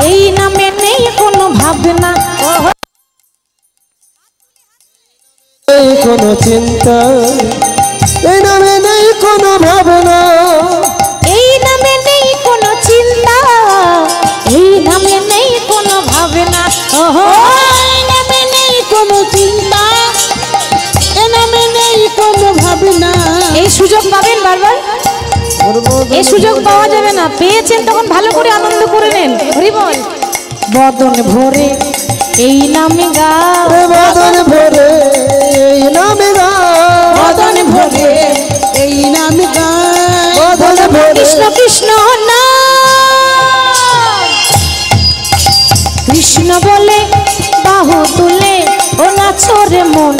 এই নামে নেই কোনো ভাবনা, এই কোনো চিন্তা, এই নামে নেই কোনো ভাবনা, এই নামে নেই কোনো চিন্তা, এই নামে নেই কোনো ভাবনা। এই নামে নেই কোনো চিন্তা, এ নামে নেই কোনো ভাবনা। এই সুযোগ পাবেন বারবার, এই সুযোগ পাওয়া যাবে না। পেয়েছেন তখন ভালো করে আনন্দ করে নেন। হরি বল। বদন ভরে এই নামে গাও, বদন ভরে এই নামে গাও, বদন ভরে এই নামে গায়, বদন ভরে কৃষ্ণ কৃষ্ণ নাম। কৃষ্ণ বলে বাহু তুলে ও নাচো রে মন,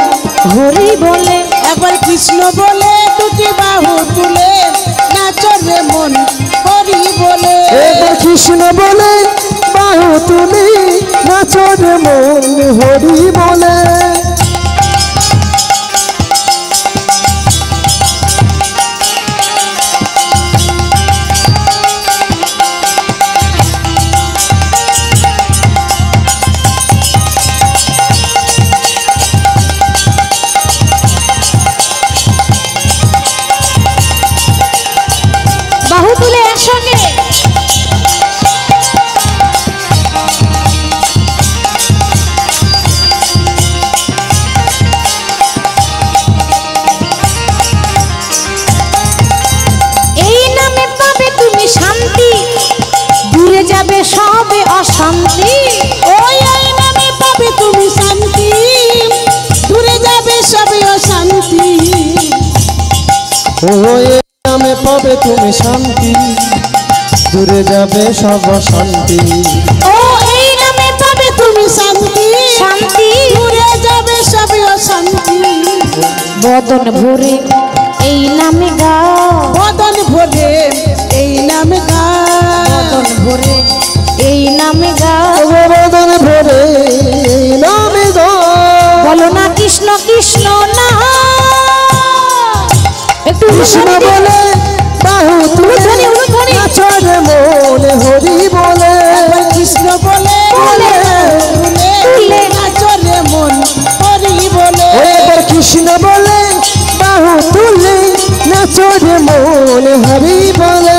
হরি বলে একবার কৃষ্ণ বলে দুটি বাহু তুলে নাচো রে মন, হরি বলে। এবার কৃষ্ণ বলে বাহু তুলে নাচো রে মন, হরি বলে। অশান্তি। ওই এই নামে পাবে তুমি শান্তি, দূরে যাবে সবে অশান্তি। ও এই নামে পাবে তুমি শান্তি, দূরে যাবে সব অশান্তি। ও এই নামে পাবে তুমি শান্তি, শান্তি দূরে যাবে সবে অশান্তি। বদন ভরে এই নামে গাও, বদন ভরে এই নামে গাও, বদন ভরে এই নামে গাও। বদন ভরে এই নামে গাও। বলো না কৃষ্ণ কৃষ্ণ না, একটু কৃষ্ণ বলে বাহু তুলে নাচরে মনে হরি বলে। কৃষ্ণ বলে তুলে নাচরে মন হরি বলে। এবার কৃষ্ণ বলে বাহু তুলে নাচরে মনে হরি বলে।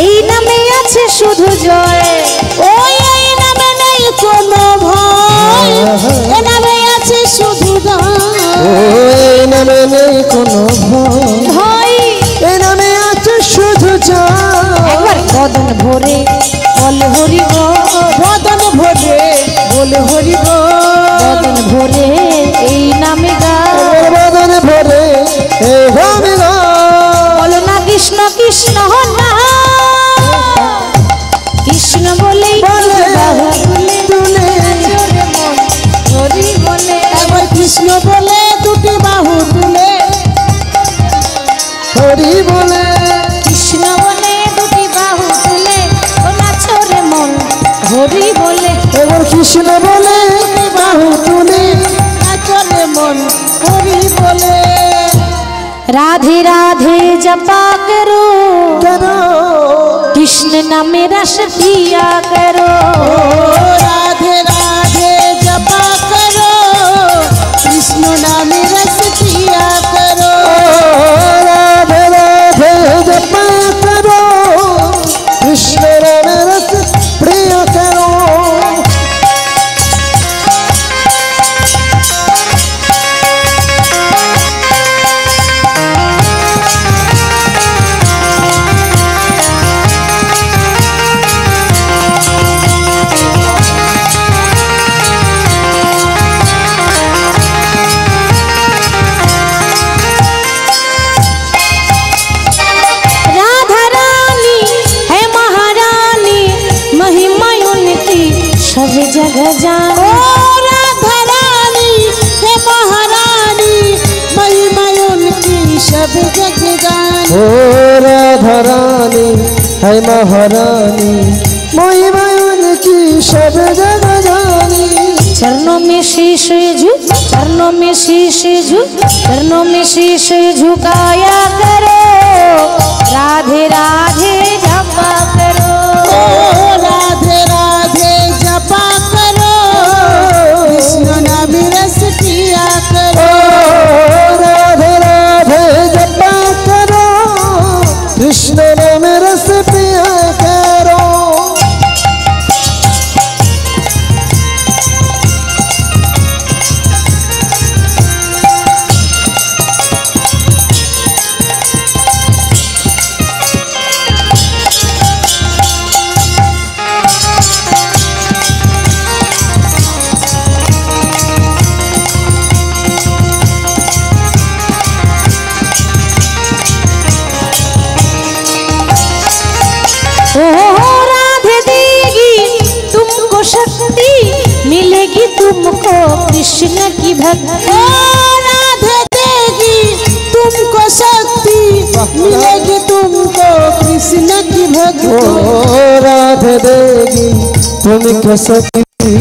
এই নামে আছে শুধু জয়। ওই এই নামে নেই কোনো ভয়, এ নামে আছে শুধু জয়। ও এই নামে নেই কোনো ভয়, ভয় এই নামে আছে শুধু জয়। একবার বদন ভরে বল হরি গো, বদন ভরে বল হরি গো, বদন ভরে এই নামে গাও। বদন ভরে এই নামে গাও। বলো না কৃষ্ণ কৃষ্ণ না, কৃষ্ণ বলেই বলে বাহু তুলে হরি বলে। একবার কৃষ্ণ বলে দুটি বাহু তুলে হরি বলে। কৃষ্ণ বলে দুটি বাহু তুলে ও নাচরে মন হরি বলে। এবার কৃষ্ণ বলে বাহু তুলে নাচরে মন হরি বলে। राधे राधे जपा करो, करो कृष्ण नामे रस पिया करो। राधे राधे जपा करो, कृष्ण नाम रस पिया करो। राधे राधे जपा करो, कृष्ण नाम रस प्रिय करो। राधा रानी है महारानी, महिमा उनकी सब जगह जाने। ओ राधा रानी है महारानी, महिमा उनकी सब जग जाने। ओ राधा रानी है महारानी, महिमा उनकी सब जगह जानी। चरणों में शीश झुक, चरणों में शीश झुक, चरणों में शीश झुकाया करो। राधे राधे जपा करो, ओ राधे राधे जपा करो, कृष्ण नाम रस पिया करो। राधे राधे जपा करो, कृष्ण नाम रस पिया करो। राधे देगी तुमको शक्ति, मिलेगी तुमको कृष्ण की भक्ति। ओ राधे देगी तुमको शक्ति, मिलेगी तुमको कृष्ण की भक्ति। ओ राधे देगी तुमको शक्ति,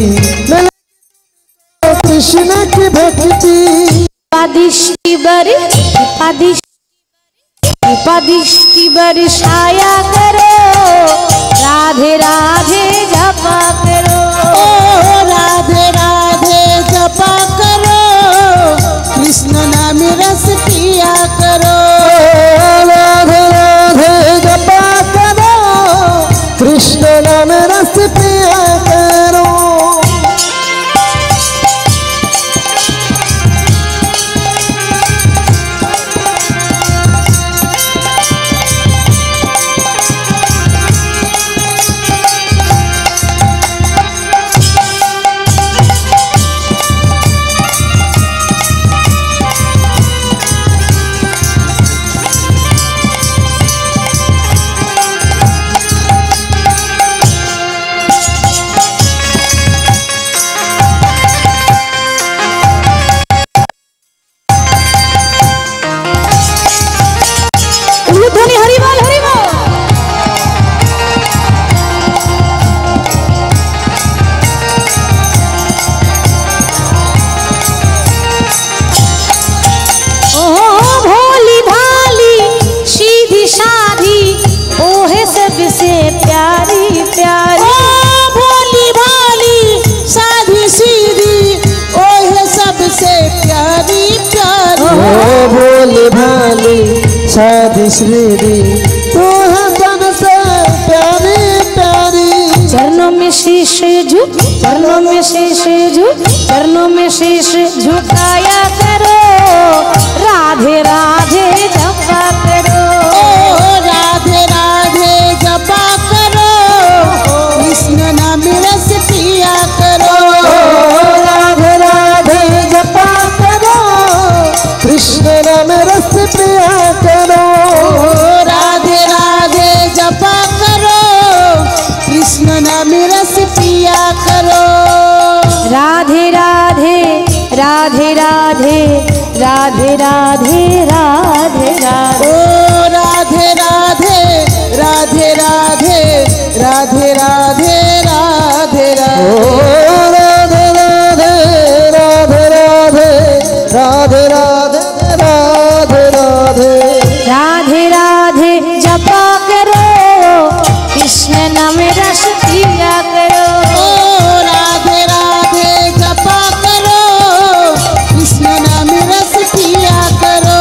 मिलेगी कृष्ण की भक्ति। आदि दृष्टि बरसाया करो, राधे राधे जपा करो। ओ राधे राधे जपा करो, कृष्ण नाम रस पिया करो। राधे राधे जपा करो, कृष्ण नाम रस पिया करो। सबसे प्यारी प्यारी, ओ भोली भाली साधी सीधी, ओ है सबसे प्यारी प्यारी। ओ भोली भाली साधी श्रीदी, तू है सबसे प्यारी प्यारी। चरणों में शीश झुक, चरणों में शीश झुक, चरणों में शीश झुकाया करो, राधे राधे जपा करो। ओ राधे राधे जपा करो, कृष्ण नाम रस पिया करो। राधे राधे जपा करो, कृष्ण नाम रस पिया करो। राधे राधे जपा करो, कृष्ण नाम रस पिया करो। राधे राधे राधे राधे राधे राधे राधे राधे, ओ राधे राधे राधे राधे राधे राधे राधे ओ राधे। राधे राधे राधे राधे राधे राधे राधे। राधे राधे जपा करो, कृष्ण नाम रस पिया करो। ओ राधे राधे जपा करो, कृष्ण नाम रस पिया करो।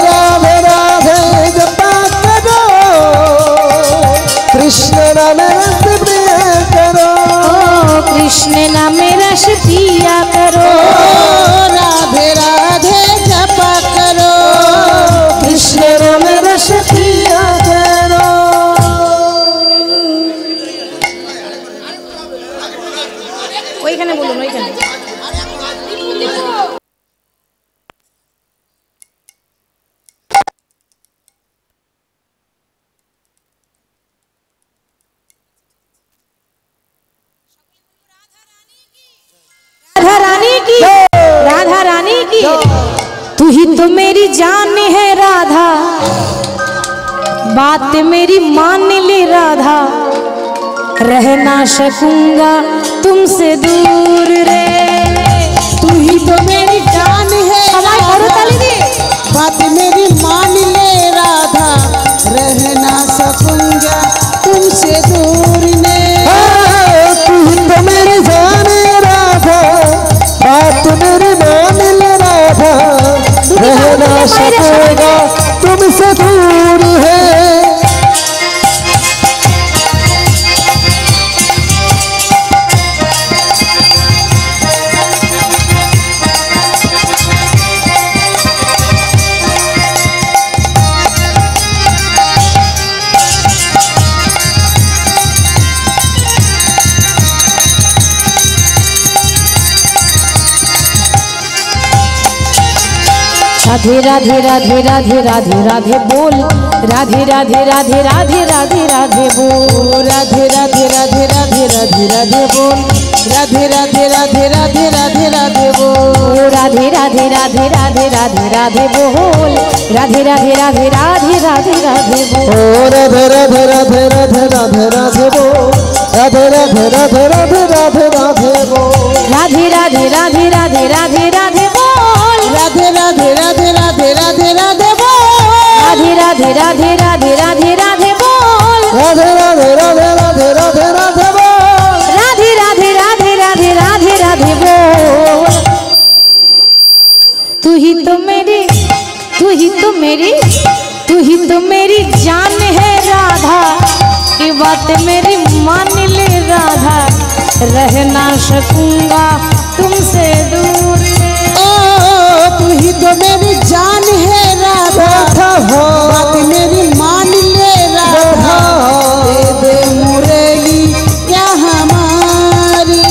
राधे राधे जपा करो, कृष्ण नाम रस पिया करो। कृष्ण नाम रस पिया करो। ओ राधे राधे जपा करो, कृष्ण नाम रस पिया करो। ওইখানে বলুন, ওইখানে। राधा रानी की, राधा रानी की। तू ही तो मेरी जान है राधा, बात मेरी मान ले राधा, रह ना सकूंगा तुमसे दूर रे। तू ही तो मेरी जान है সবাই করতালি দিয়ে बात मेरी मान ले राधा, रह ना सकूंगा तुमसे दूर ने। तू तो मेरी जान राधा, बात मेरी मान ले राधा, रह ना सकेगा तुमसे दूर है। राधे राधे राधे राधे राधे राधे बोल, राधे राधे राधे राधे राधे राधे बोल। राधे राधे राधे राधे राधे राधे बोल, राधे राधे राधे राधे राधे राधे बोल। राधे राधे राधे राधे राधे राधे बोल, राधे राधे राधे राधे राधे राधे बोल। ओ राधे राधे राधे राधे राधे राधे बोल, राधे राधे राधे राधे राधे राधे बोल। राधे राधे राधे राधे राधे राधे बोल, राधे राधे राधे राधे बोल राधे राधे राधे राधे राधे राधे बोल राधे राधे राधे राधे राधे राधे बोल राधे राधे राधे राधे राधे राधे बोल। तू ही तो मेरी तू ही तो मेरी तू ही तो मेरी जान है राधा, ये बात मेरी मान ले राधा, रह ना सकूंगा तुमसे दूर। ओ तू ही तो मेरी जान है राधा, बात मेरी मान ले राधा, दे दे मुरली क्या हमारी।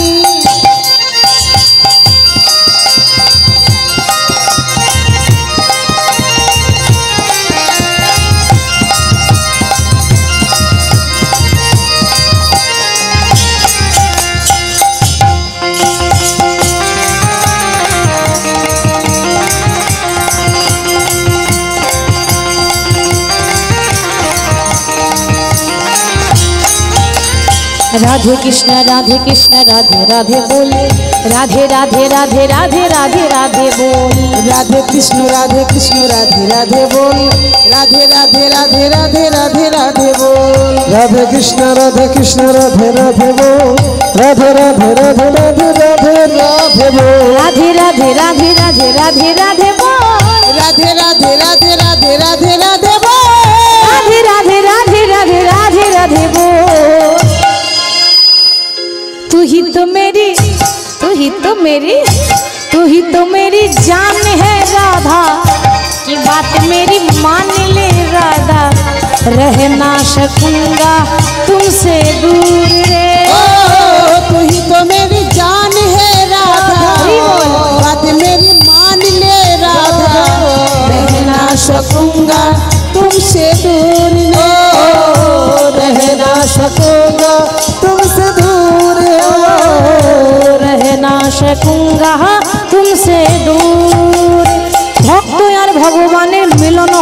राधे कृष्ण राधे राधे बोले, राधे राधे राधे राधे राधे राधे बोल। राधे कृष्ण राधे राधे बोल, राधे राधे राधे राधे राधे राधे बोल। राधे कृष्ण राधे राधे बोल, राधे राधे राधे राधे राधे राधे बोल। राधे राधे राधे राधे राधे राधे बोल, राधे राधे राधे राधे राधे राधे बोल। राधे राधे राधे राधे राधे राधे बोल। तू ही तो मेरी तू ही तो मेरी तू ही तो मेरी जान है राधा, की बात मेरी मान ले राधा, रह ना सकूंगा तुमसे दूर रे। ओ तू ही तो मेरी जान है राधा, बात मेरी मान ले राधा, रह ना सकूंगा तुमसे दूर। रह ना सकूंगा तुमसे दूर, रह ना सकूंगा तुमसे दूर। भक्त আর ভগবানের মিলন